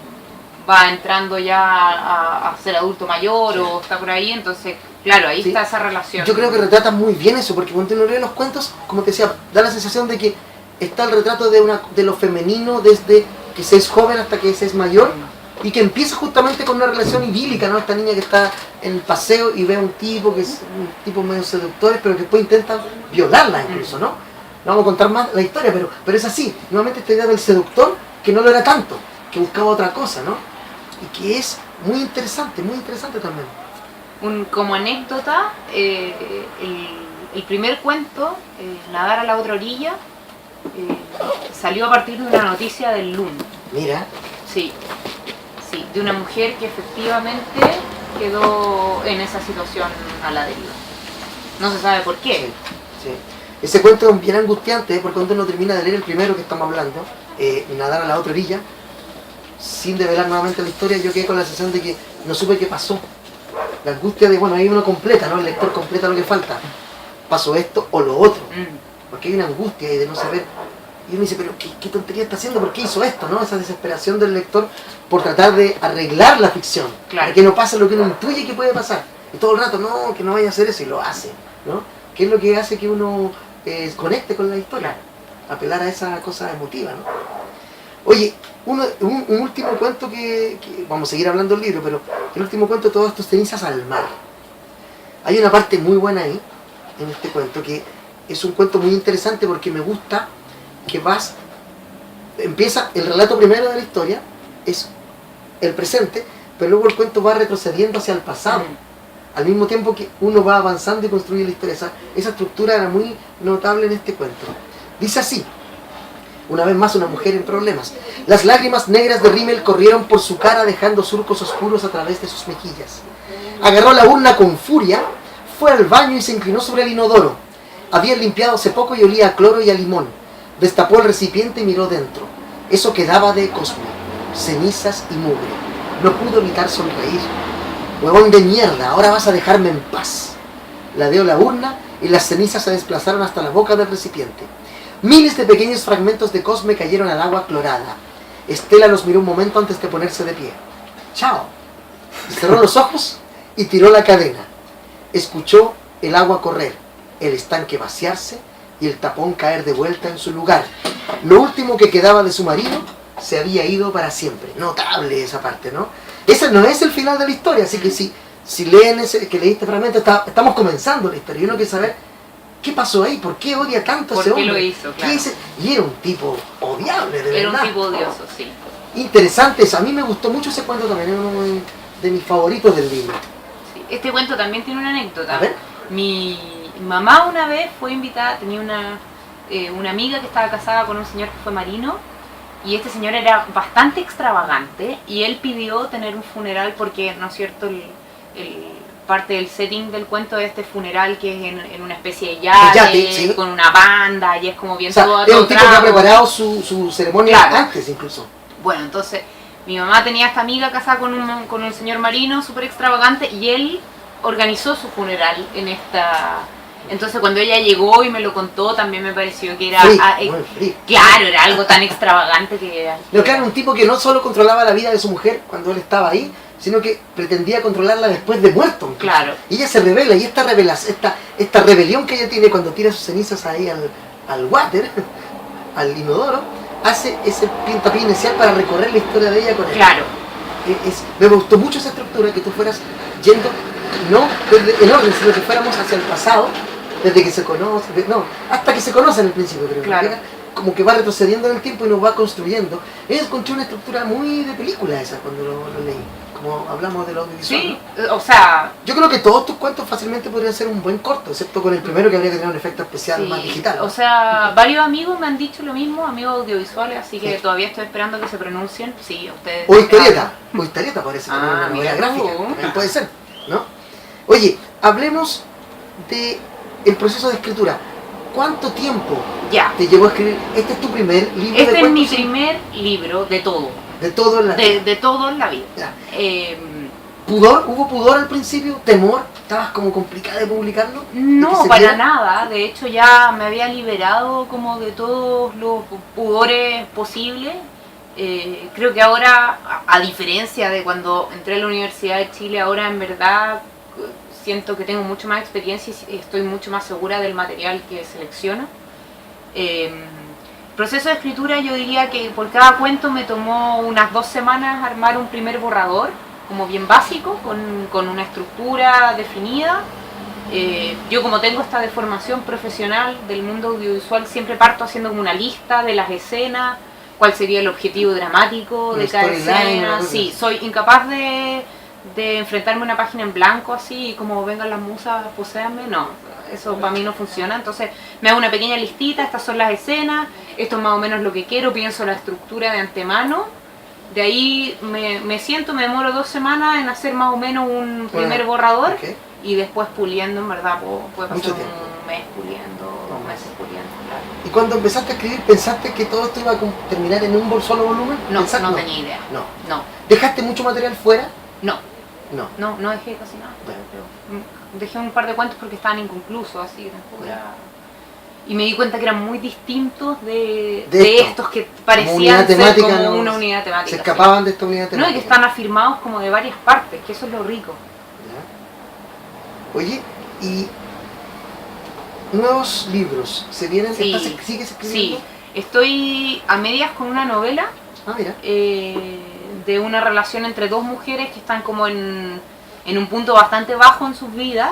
Speaker 3: va entrando ya a ser adulto mayor
Speaker 2: Sí.
Speaker 3: o está por ahí, entonces, claro, ahí
Speaker 2: Sí.
Speaker 3: está esa relación.
Speaker 2: Yo creo que retrata muy bien eso, porque cuando uno lee los cuentos, como te decía, da la sensación de que está el retrato de lo femenino desde que se es joven hasta que se es mayor, y que empieza justamente con una relación idílica, ¿no? Esta niña que está en el paseo y ve a un tipo que es un tipo medio seductor, pero que después intenta violarla incluso, ¿no? No vamos a contar más la historia, pero es así. Nuevamente esta idea del seductor que no lo era tanto, que buscaba otra cosa, ¿no? Y que es muy interesante también.
Speaker 3: Como anécdota, el primer cuento, Nadar a la otra orilla, salió a partir de una noticia del Lund.
Speaker 2: Mira,
Speaker 3: Sí, sí, de una mujer que efectivamente quedó en esa situación a la deriva. No se sabe por
Speaker 2: sí,
Speaker 3: qué.
Speaker 2: sí. Ese cuento es bien angustiante, porque cuando uno termina de leer el primero que estamos hablando, Nadar a la otra orilla, sin develar nuevamente la historia, yo quedé con la sensación de que no supe qué pasó. La angustia de, bueno, ahí uno completa, ¿no? El lector completa lo que falta. Pasó esto o lo otro. Porque hay una angustia ahí de no saber. Y uno dice, pero ¿qué tontería está haciendo? ¿Por qué hizo esto? ¿No? Esa desesperación del lector por tratar de arreglar la ficción.
Speaker 3: Claro.
Speaker 2: Para que no pase lo que uno intuye que puede pasar. Y todo el rato, no, que no vaya a hacer eso, y lo hace, ¿no? ¿Qué es lo que hace que uno conecte con la historia? Apelar a esa cosa emotiva, ¿no? Oye, un último cuento que vamos a seguir hablando del libro, pero el último cuento, Todas tus cenizas al mar. Hay una parte muy buena ahí, en este cuento, que es un cuento muy interesante porque me gusta que empieza el relato primero de la historia, es el presente, pero luego el cuento va retrocediendo hacia el pasado, al mismo tiempo que uno va avanzando y construye la historia. Esa estructura era muy notable en este cuento. Dice así, una vez más una mujer en problemas. Las lágrimas negras de Rimmel corrieron por su cara dejando surcos oscuros a través de sus mejillas. Agarró la urna con furia, fue al baño y se inclinó sobre el inodoro. Había limpiado hace poco y olía a cloro y a limón. Destapó el recipiente y miró dentro. Eso quedaba de Cosme, cenizas y mugre. No pudo evitar sonreír. Huevón de mierda, ahora vas a dejarme en paz. Ladeó la urna y las cenizas se desplazaron hasta la boca del recipiente. Miles de pequeños fragmentos de Cosme cayeron al agua clorada. Estela los miró un momento antes de ponerse de pie. ¡Chao! Cerró los ojos y tiró la cadena. Escuchó el agua correr, el estanque vaciarse, y el tapón caer de vuelta en su lugar. Lo último que quedaba de su marido se había ido para siempre. Notable esa parte, ¿no? Ese no es el final de la historia, así que si leen ese que leíste fragmento, estamos comenzando la historia. Y uno quiere saber qué pasó ahí, por qué odia tanto a ese hombre.
Speaker 3: ¿Por qué lo hizo? Claro.
Speaker 2: Y era un tipo odiable, de verdad.
Speaker 3: Era un tipo odioso, sí.
Speaker 2: Interesante eso. A mí me gustó mucho ese cuento también, es uno de mis favoritos del libro.
Speaker 3: Sí. Este cuento también tiene una anécdota.
Speaker 2: A ver.
Speaker 3: Mi mamá una vez fue invitada, tenía una amiga que estaba casada con un señor que fue marino, y este señor era bastante extravagante, y él pidió tener un funeral porque, ¿no es cierto?, parte del setting del cuento de este funeral que es en una especie de yate,
Speaker 2: sí,
Speaker 3: con una banda, y es como bien,
Speaker 2: o sea,
Speaker 3: todo
Speaker 2: es un tipo que ha
Speaker 3: trago.
Speaker 2: preparado su ceremonia,
Speaker 3: Claro.
Speaker 2: antes incluso.
Speaker 3: Bueno, entonces mi mamá tenía esta amiga casada con un señor marino súper extravagante, y él organizó su funeral en esta... Entonces cuando ella llegó y me lo contó, también me pareció que era...
Speaker 2: Muy frío.
Speaker 3: Claro, era algo tan extravagante que...
Speaker 2: No, claro, un tipo que no solo controlaba la vida de su mujer cuando él estaba ahí, sino que pretendía controlarla después de muerto. Incluso.
Speaker 3: Claro.
Speaker 2: Y ella se revela, y esta rebelión que ella tiene cuando tira sus cenizas ahí al water, al inodoro, hace ese pintapié inicial para recorrer la historia de ella con él.
Speaker 3: Claro.
Speaker 2: Me gustó mucho esa estructura, que tú fueras yendo, no desde el orden, sino que fuéramos hacia el pasado, desde que se conoce, hasta que se conocen al principio, creo.
Speaker 3: Claro.
Speaker 2: Como que va retrocediendo en el tiempo y nos va construyendo. Encontré una estructura muy de película esa cuando lo leí, como hablamos de lo audiovisual.
Speaker 3: Sí,
Speaker 2: ¿no?
Speaker 3: o sea...
Speaker 2: Yo creo que todos tus cuentos fácilmente podrían ser un buen corto, excepto con el primero, que habría que tener un efecto especial
Speaker 3: Sí,
Speaker 2: más digital, ¿no?
Speaker 3: o sea, varios amigos me han dicho lo mismo, amigos audiovisuales, así que
Speaker 2: Sí.
Speaker 3: todavía estoy esperando que se pronuncien. Sí, ustedes...
Speaker 2: O historieta parece, como una novela
Speaker 3: mira
Speaker 2: gráfica,
Speaker 3: tú.
Speaker 2: también puede ser, ¿no? Oye, hablemos de el proceso de escritura. ¿Cuánto tiempo
Speaker 3: Ya.
Speaker 2: te llevó a escribir? Este es tu primer libro de
Speaker 3: Este es
Speaker 2: cuentos.
Speaker 3: mi primer libro de todo,
Speaker 2: De todo en la
Speaker 3: de todo en la vida.
Speaker 2: Ya.
Speaker 3: Eh,
Speaker 2: ¿Pudor? ¿Hubo pudor al principio? ¿Temor? ¿Estabas como complicada de publicarlo? ¿De que
Speaker 3: No,
Speaker 2: se
Speaker 3: para
Speaker 2: viera?
Speaker 3: nada. De hecho, ya me había liberado como de todos los pudores posibles. Creo que ahora, a diferencia de cuando entré a la Universidad de Chile, ahora en verdad siento que tengo mucho más experiencia y estoy mucho más segura del material que selecciono. Proceso de escritura, yo diría que por cada cuento me tomó unas 2 semanas armar un primer borrador, como bien básico, con una estructura definida. Yo, como tengo esta deformación profesional del mundo audiovisual, siempre parto haciendo como una lista de las escenas, cuál sería el objetivo dramático de cada escena. Sí, soy incapaz de enfrentarme a una página en blanco así, y como vengan las musas, poséanme, no, eso para mí no funciona. Entonces me hago una pequeña listita, estas son las escenas, esto es más o menos lo que quiero, pienso la estructura de antemano. De ahí me siento, me demoro 2 semanas en hacer más o menos un primer borrador.
Speaker 2: Okay.
Speaker 3: Y después puliendo, en verdad, puede
Speaker 2: Mucho
Speaker 3: pasar
Speaker 2: tiempo.
Speaker 3: un mes puliendo, 2 meses puliendo, claro.
Speaker 2: ¿Y cuando empezaste a escribir, pensaste que todo esto iba a terminar en un solo volumen?
Speaker 3: No,
Speaker 2: ¿Pensaste?
Speaker 3: no tenía idea.
Speaker 2: No.
Speaker 3: No,
Speaker 2: ¿Dejaste mucho material fuera?
Speaker 3: no,
Speaker 2: No.
Speaker 3: no dejé casi nada.
Speaker 2: Bueno.
Speaker 3: Dejé un par de cuentos porque estaban inconclusos, así que tampoco era... Y me di cuenta que eran muy distintos de
Speaker 2: esto.
Speaker 3: estos que parecían ser como una unidad temática.
Speaker 2: Se escapaban de esta unidad temática.
Speaker 3: No, y que están afirmados como de varias partes, que eso es lo rico.
Speaker 2: ¿Ya? Oye, ¿y nuevos libros? ¿Se vienen?
Speaker 3: Sí,
Speaker 2: ¿Sigues escribiendo?
Speaker 3: Sí, estoy a medias con una novela
Speaker 2: Ah, mira.
Speaker 3: de una relación entre 2 mujeres que están como en un punto bastante bajo en sus vidas.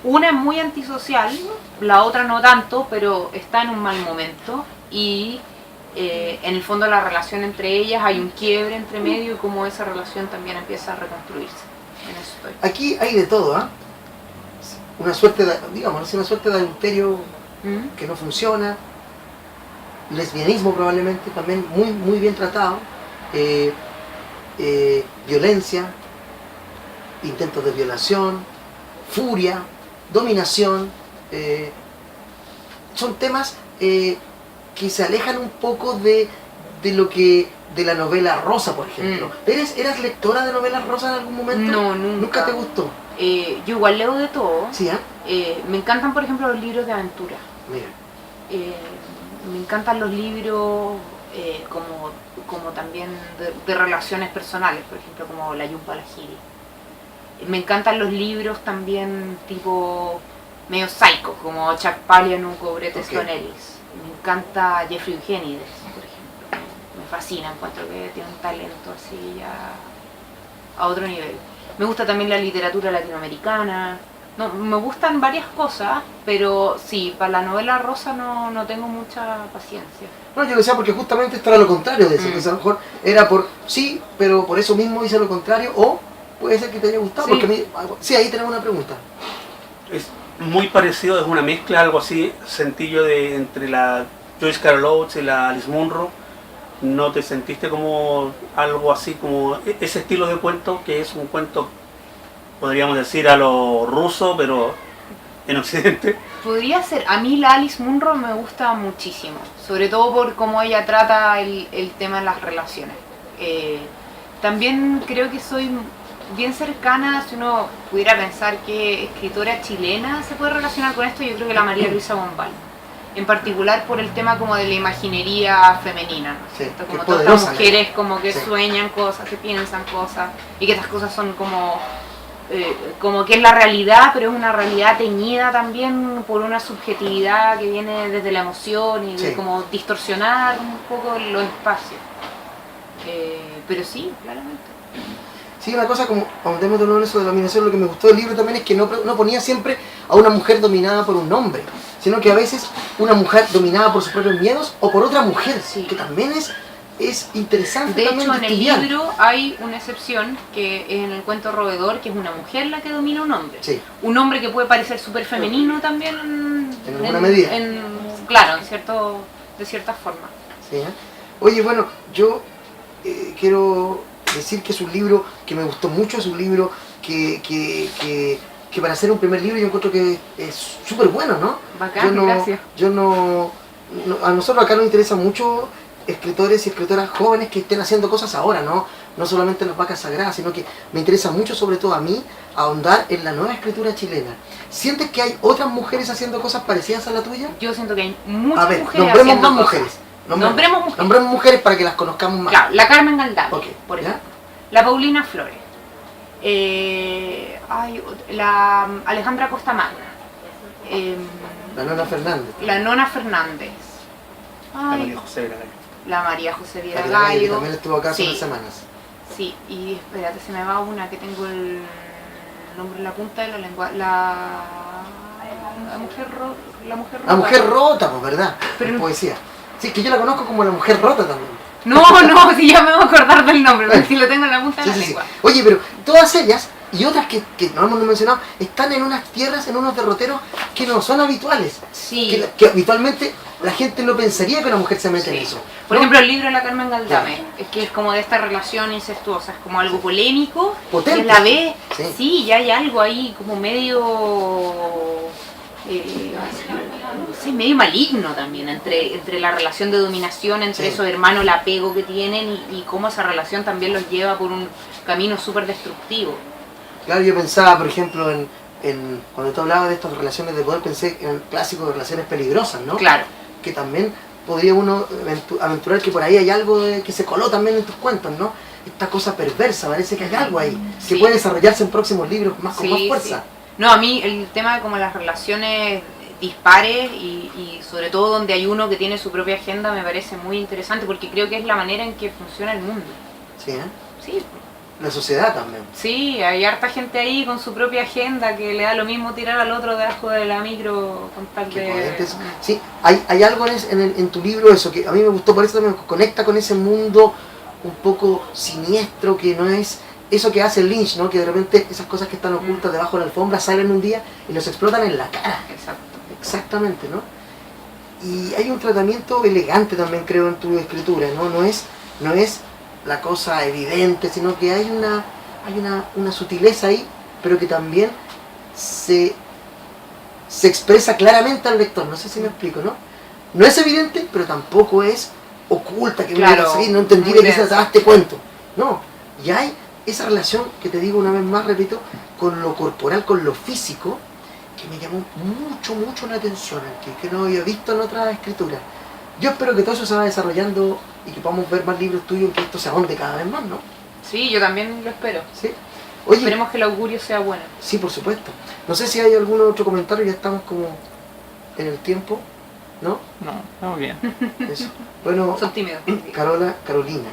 Speaker 3: Una es muy antisocial, la otra no tanto, pero está en un mal momento, y en el fondo la relación entre ellas hay un quiebre entre medio, y como esa relación también empieza a reconstruirse. En eso estoy.
Speaker 2: Aquí hay de todo, ¿ah? Una suerte de, digamos, una suerte de adulterio
Speaker 3: ¿Mm?
Speaker 2: que no funciona, lesbianismo probablemente también muy bien tratado, violencia, intentos de violación, furia, dominación, son temas que se alejan un poco de la novela rosa, por ejemplo. ¿Eras lectora de novelas rosas en algún momento?
Speaker 3: No, nunca.
Speaker 2: ¿Nunca te gustó?
Speaker 3: Yo igual leo de todo.
Speaker 2: Sí, ¿ah?
Speaker 3: Me encantan, por ejemplo, los libros de aventura.
Speaker 2: Mira.
Speaker 3: Me encantan los libros como también de relaciones personales, por ejemplo, como La Yumpa la Giri. Me encantan los libros también tipo medio psycho, como Chuck Palahniuk, Bret
Speaker 2: Ok.
Speaker 3: Easton Ellis. Me encanta Jeffrey Eugenides, por ejemplo. Me fascina, encuentro que tiene un talento así ya a otro nivel. Me gusta también la literatura latinoamericana. No, me gustan varias cosas, pero sí, para la novela rosa no tengo mucha paciencia.
Speaker 2: No, yo decía porque justamente esto era lo contrario de eso, que a lo mejor era por sí, pero por eso mismo hice lo contrario, o puede ser que te haya gustado,
Speaker 3: Sí.
Speaker 2: porque a mí, sí, ahí tenemos una pregunta.
Speaker 1: Es muy parecido, es una mezcla, algo así, sencillo de entre la Joyce Carol Oates y la Alice Munro. ¿No te sentiste como algo así, como ese estilo de cuento, que es un cuento, podríamos decir, a lo ruso, pero en Occidente?
Speaker 3: Podría ser, a mí la Alice Munro me gusta muchísimo, sobre todo por cómo ella trata el tema de las relaciones. También creo que soy bien cercana, si uno pudiera pensar que escritora chilena se puede relacionar con esto, yo creo que la María Luisa Bombal. En particular por el tema como de la imaginería femenina, ¿no es
Speaker 2: Sí,
Speaker 3: cierto?
Speaker 2: qué
Speaker 3: Como todas
Speaker 2: poderosa,
Speaker 3: estas mujeres como que
Speaker 2: Sí.
Speaker 3: sueñan cosas, que piensan cosas, y que estas cosas son como que es la realidad, pero es una realidad teñida también por una subjetividad que viene desde la emoción y de
Speaker 2: Sí.
Speaker 3: como distorsionar un poco los espacios. Pero sí, claramente.
Speaker 2: Sí, una cosa como, ahondemos de nuevo en eso de la dominación, lo que me gustó del libro también es que no ponía siempre a una mujer dominada por un hombre, sino que a veces una mujer dominada por sus propios miedos o por otra mujer,
Speaker 3: Sí.
Speaker 2: que también es interesante
Speaker 3: De
Speaker 2: también
Speaker 3: hecho, en el
Speaker 2: estudiar.
Speaker 3: libro hay una excepción, que es en el cuento Roedor, que es una mujer la que domina a un hombre.
Speaker 2: Sí,
Speaker 3: Un hombre que puede parecer súper femenino también.
Speaker 2: En alguna medida.
Speaker 3: Claro, de cierta forma.
Speaker 2: sí, ¿eh? Oye, bueno, yo quiero decir que es un libro que me gustó mucho, es un libro que para hacer un primer libro yo encuentro que es súper bueno, ¿no?
Speaker 3: Bacán, gracias.
Speaker 2: A nosotros acá nos interesan mucho escritores y escritoras jóvenes que estén haciendo cosas ahora, ¿no? No solamente las vacas sagradas, sino que me interesa mucho, sobre todo a mí, ahondar en la nueva escritura chilena. ¿Sientes que hay otras mujeres haciendo cosas parecidas a la tuya?
Speaker 3: Yo siento que hay muchas
Speaker 2: A ver,
Speaker 3: mujeres
Speaker 2: nombremos
Speaker 3: haciendo
Speaker 2: más
Speaker 3: cosas.
Speaker 2: mujeres.
Speaker 3: Nombremos mujeres.
Speaker 2: Nombremos mujeres para que las conozcamos más.
Speaker 3: Claro, la Carmen Galdame,
Speaker 2: Ok,
Speaker 3: por
Speaker 2: ¿ya?
Speaker 3: ejemplo. La Paulina Flores. La Alejandra Costa Magna.
Speaker 2: La Nona Fernández.
Speaker 3: La Nona Fernández.
Speaker 1: La
Speaker 3: Ay,
Speaker 1: María José Vera Gallo.
Speaker 3: la María José Viera
Speaker 2: La que
Speaker 3: Gallo.
Speaker 2: también estuvo acá hace
Speaker 3: Sí.
Speaker 2: unas semanas.
Speaker 3: Sí, y espérate, se me va una que tengo el nombre en la punta de la lengua. La mujer rota.
Speaker 2: La mujer rota, pues, ¿verdad?
Speaker 3: Pero
Speaker 2: En
Speaker 3: no-
Speaker 2: poesía. Sí, que yo la conozco como la mujer rota también.
Speaker 3: No, si ya me voy a acordar del nombre, pero si lo tengo en la punta de
Speaker 2: Sí,
Speaker 3: la
Speaker 2: sí, sí.
Speaker 3: lengua.
Speaker 2: Oye, pero todas ellas y otras que no hemos mencionado están en unas tierras, en unos derroteros que no son habituales.
Speaker 3: Sí.
Speaker 2: Que habitualmente la gente no pensaría que una mujer se mete en
Speaker 3: Sí.
Speaker 2: eso.
Speaker 3: Por
Speaker 2: ¿no?
Speaker 3: ejemplo, el libro de la Carmen Galdame, es que es como de esta relación incestuosa, es como algo polémico,
Speaker 2: Potente.
Speaker 3: y a la vez,
Speaker 2: Sí.
Speaker 3: sí, ya hay algo ahí como medio, no sé, medio maligno también, entre la relación de dominación, entre
Speaker 2: Sí.
Speaker 3: esos hermanos, el apego que tienen, y cómo esa relación también los lleva por un camino súper destructivo.
Speaker 2: Claro, yo pensaba, por ejemplo, en cuando tú hablabas de estas relaciones de poder, pensé en el clásico de relaciones peligrosas, ¿no?
Speaker 3: Claro.
Speaker 2: Que también podría uno aventurar que por ahí hay algo que se coló también en tus cuentos, ¿no? Esta cosa perversa, parece que hay algo ahí, que
Speaker 3: Sí.
Speaker 2: puede desarrollarse en próximos libros con más
Speaker 3: Sí,
Speaker 2: fuerza.
Speaker 3: sí. No, a mí el tema de como las relaciones dispares y sobre todo donde hay uno que tiene su propia agenda me parece muy interesante porque creo que es la manera en que funciona el mundo.
Speaker 2: Sí, ¿eh?
Speaker 3: Sí,
Speaker 2: La sociedad también.
Speaker 3: sí, hay harta gente ahí con su propia agenda que le da lo mismo tirar al otro debajo de la micro con tal
Speaker 2: Qué
Speaker 3: de...
Speaker 2: potentes. Sí, hay algo en tu libro eso, que a mí me gustó, por eso también conecta con ese mundo un poco siniestro, que no es eso que hace Lynch, ¿no? Que de repente esas cosas que están ocultas debajo de la alfombra salen un día y nos explotan en la cara.
Speaker 3: Exacto.
Speaker 2: Exactamente, ¿no? Y hay un tratamiento elegante también, creo, en tu escritura, ¿no? No es la cosa evidente, sino que hay una sutileza ahí, pero que también se expresa claramente al lector. No sé si me explico, ¿no? No es evidente, pero tampoco es oculta, que
Speaker 3: Claro,
Speaker 2: uno diga, no entendí
Speaker 3: muy
Speaker 2: de qué se
Speaker 3: denso.
Speaker 2: trataba este cuento. No, y hay esa relación, que te digo una vez más, repito, con lo corporal, con lo físico, que me llamó mucho la atención, que no había visto en otras escrituras. Yo espero que todo eso se vaya desarrollando y que podamos ver más libros tuyos, que esto se ahonde cada vez más, ¿no?
Speaker 3: Sí, yo también lo espero.
Speaker 2: ¿Sí? Oye,
Speaker 3: esperemos que el augurio sea bueno.
Speaker 2: sí, por supuesto. No sé si hay algún otro comentario, ya estamos como en el tiempo, ¿no?
Speaker 4: No, estamos bien.
Speaker 2: Eso. Bueno,
Speaker 3: Son tímidos.
Speaker 2: Carolina,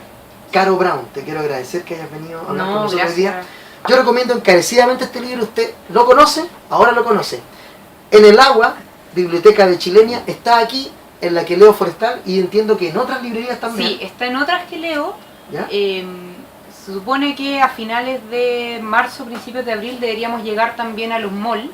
Speaker 2: Caro Brown, te quiero agradecer que hayas venido a hablar con
Speaker 3: No,
Speaker 2: nosotros hoy día.
Speaker 3: gracias.
Speaker 2: Yo recomiendo encarecidamente este libro, usted lo conoce, ahora lo conoce. En el agua, Biblioteca de Chilenia, está aquí en la que leo Forestal y entiendo que en otras librerías también.
Speaker 3: Sí, está en otras que leo.
Speaker 2: ¿Ya?
Speaker 3: Se supone que a finales de marzo, principios de abril deberíamos llegar también a los malls,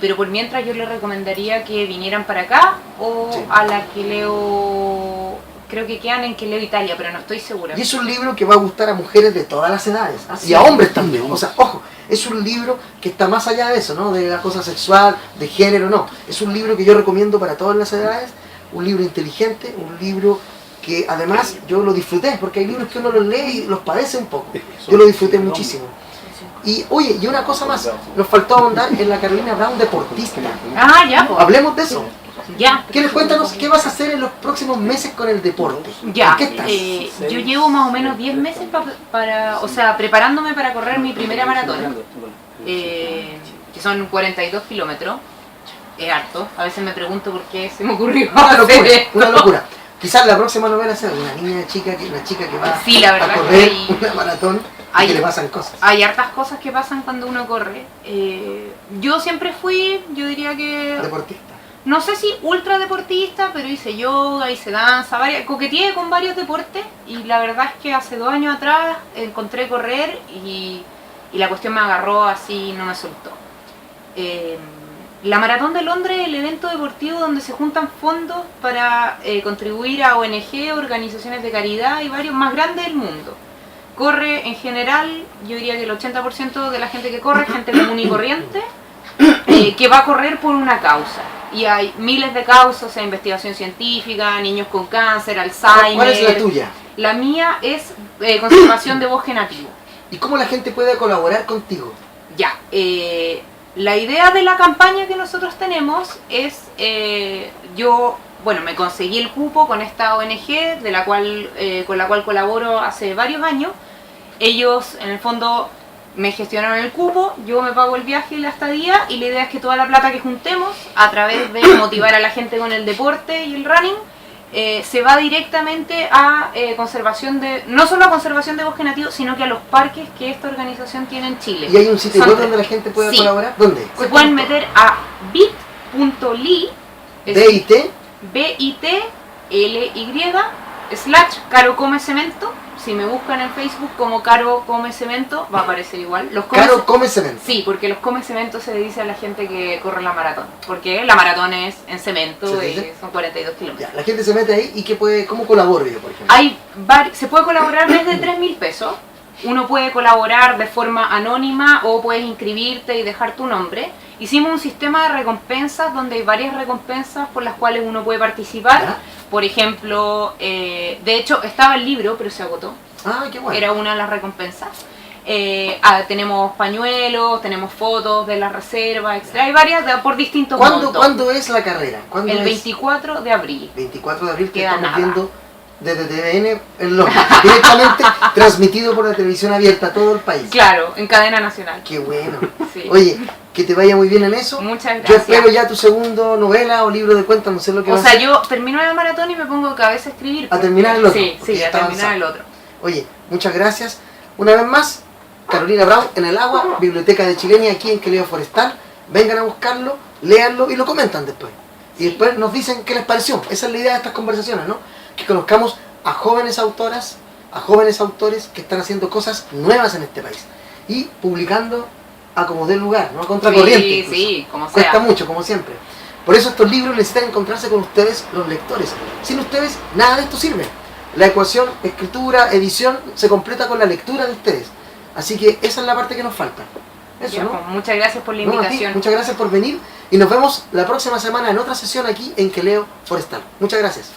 Speaker 3: pero por mientras yo les recomendaría que vinieran para acá o
Speaker 2: Sí.
Speaker 3: a la que leo, creo que quedan en que leo Italia, pero no estoy segura.
Speaker 2: Y es un libro que va a gustar a mujeres de todas las edades
Speaker 3: Así
Speaker 2: y a
Speaker 3: es.
Speaker 2: hombres también. O sea, ojo, es un libro que está más allá de eso, ¿no? De la cosa sexual, de género, no. Es un libro que yo recomiendo para todas las edades, un libro inteligente, un libro que además yo lo disfruté, porque hay libros que uno los lee y los padece un poco. Yo lo disfruté muchísimo. Y oye, y una cosa más, nos faltó ahondar en la Carolina Brown deportista.
Speaker 3: Ah, ya, pues.
Speaker 2: Hablemos de eso.
Speaker 3: Ya.
Speaker 2: Cuéntanos qué vas a hacer en los próximos meses con el deporte.
Speaker 3: Ya,
Speaker 2: ¿En qué estás?
Speaker 3: yo llevo más o menos 10 meses o sea, preparándome para correr mi primera maratón, que son 42 kilómetros, es harto, a veces me pregunto por qué se me ocurrió
Speaker 2: Una
Speaker 3: hacer
Speaker 2: locura,
Speaker 3: esto.
Speaker 2: una locura. Quizás la próxima novela sea una chica que va
Speaker 3: Sí, la verdad
Speaker 2: a
Speaker 3: que
Speaker 2: correr
Speaker 3: hay-
Speaker 2: una maratón y
Speaker 3: hay-
Speaker 2: que le pasan cosas.
Speaker 3: Hay hartas cosas que pasan cuando uno corre. Yo siempre fui, yo diría que,
Speaker 2: Deportista.
Speaker 3: no sé si ultra deportista, pero hice yoga, hice danza, coqueteé con varios deportes y la verdad es que hace 2 años atrás encontré correr y la cuestión me agarró así, no me soltó. La Maratón de Londres es el evento deportivo donde se juntan fondos para contribuir a ONG, organizaciones de caridad y varios más grandes del mundo. Corre en general, yo diría que el 80% de la gente que corre es gente común y corriente, que va a correr por una causa. Y hay miles de causas, o sea, investigación científica, niños con cáncer, Alzheimer.
Speaker 2: ¿Cuál es la tuya?
Speaker 3: La mía es conservación de bosque nativo.
Speaker 2: ¿Y cómo la gente puede colaborar contigo?
Speaker 3: Ya, la idea de la campaña que nosotros tenemos es, me conseguí el cupo con esta ONG con la cual colaboro hace varios años. Ellos, en el fondo, me gestionaron el cupo, yo me pago el viaje y la estadía, y la idea es que toda la plata que juntemos, a través de motivar a la gente con el deporte y el running, se va directamente a conservación no solo a conservación de bosque nativo, sino que a los parques que esta organización tiene en Chile.
Speaker 2: ¿Y hay un sitio
Speaker 3: Son
Speaker 2: web
Speaker 3: tres.
Speaker 2: donde la gente pueda
Speaker 3: Sí.
Speaker 2: colaborar? ¿Dónde?
Speaker 3: Se pueden meter a bit.ly /Caro Come Cemento. Si me buscan en Facebook como Caro Come Cemento, va a aparecer igual.
Speaker 2: Caro Come Cemento.
Speaker 3: Sí, porque los come cemento se le dice a la gente que corre la maratón. Porque la maratón es en cemento
Speaker 2: Sí, sí,
Speaker 3: y
Speaker 2: sí.
Speaker 3: son 42 kilómetros.
Speaker 2: Ya, la gente se mete ahí y ¿cómo colaboro yo, por ejemplo?
Speaker 3: Se puede colaborar desde 3.000 pesos. Uno puede colaborar de forma anónima o puedes inscribirte y dejar tu nombre. Hicimos un sistema de recompensas donde hay varias recompensas por las cuales uno puede participar.
Speaker 2: ¿Ya?
Speaker 3: Por ejemplo, de hecho estaba el libro, pero se agotó.
Speaker 2: Ah, qué bueno.
Speaker 3: Era una de las recompensas. Tenemos pañuelos, tenemos fotos de la reserva, etc. Hay varias por distintos montos.
Speaker 2: ¿Cuándo es la carrera? ¿Cuándo
Speaker 3: El
Speaker 2: es?
Speaker 3: 24 de abril.
Speaker 2: 24 de abril, que
Speaker 3: Queda
Speaker 2: estamos
Speaker 3: nada.
Speaker 2: viendo desde TVN en Londres, directamente transmitido por la televisión abierta a todo el país.
Speaker 3: Claro, en cadena nacional.
Speaker 2: Qué bueno.
Speaker 3: Sí.
Speaker 2: Oye, que te vaya muy bien en eso.
Speaker 3: Muchas
Speaker 2: Yo
Speaker 3: gracias.
Speaker 2: espero ya tu segundo novela o libro de cuentas, no sé lo que
Speaker 3: O
Speaker 2: va a
Speaker 3: sea,
Speaker 2: ser.
Speaker 3: yo termino la maratón y me pongo cabeza a escribir.
Speaker 2: A terminar el otro,
Speaker 3: Sí,
Speaker 2: porque
Speaker 3: sí,
Speaker 2: ya
Speaker 3: a
Speaker 2: está
Speaker 3: terminar
Speaker 2: avanzado.
Speaker 3: el otro.
Speaker 2: Oye, muchas gracias. Una vez más, Carolina Brown en el agua, Biblioteca de Chilenia, aquí en Queleo Forestal. Vengan a buscarlo, léanlo y lo comentan después. Y después nos dicen qué les pareció. Esa es la idea de estas conversaciones, ¿no? Que conozcamos a jóvenes autoras, a jóvenes autores que están haciendo cosas nuevas en este país. Y publicando a como dé lugar, ¿no? A contracorriente.
Speaker 3: Sí,
Speaker 2: incluso.
Speaker 3: sí, como
Speaker 2: Cuesta
Speaker 3: sea.
Speaker 2: mucho, como siempre. Por eso estos libros necesitan encontrarse con ustedes, los lectores. Sin ustedes, nada de esto sirve. La ecuación, escritura, edición, se completa con la lectura de ustedes. Así que esa es la parte que nos falta. Eso,
Speaker 3: Ya,
Speaker 2: ¿no?
Speaker 3: pues, muchas gracias por la
Speaker 2: No, a ti,
Speaker 3: invitación.
Speaker 2: muchas gracias por venir y nos vemos la próxima semana en otra sesión aquí en Queleo Forestal. Muchas gracias.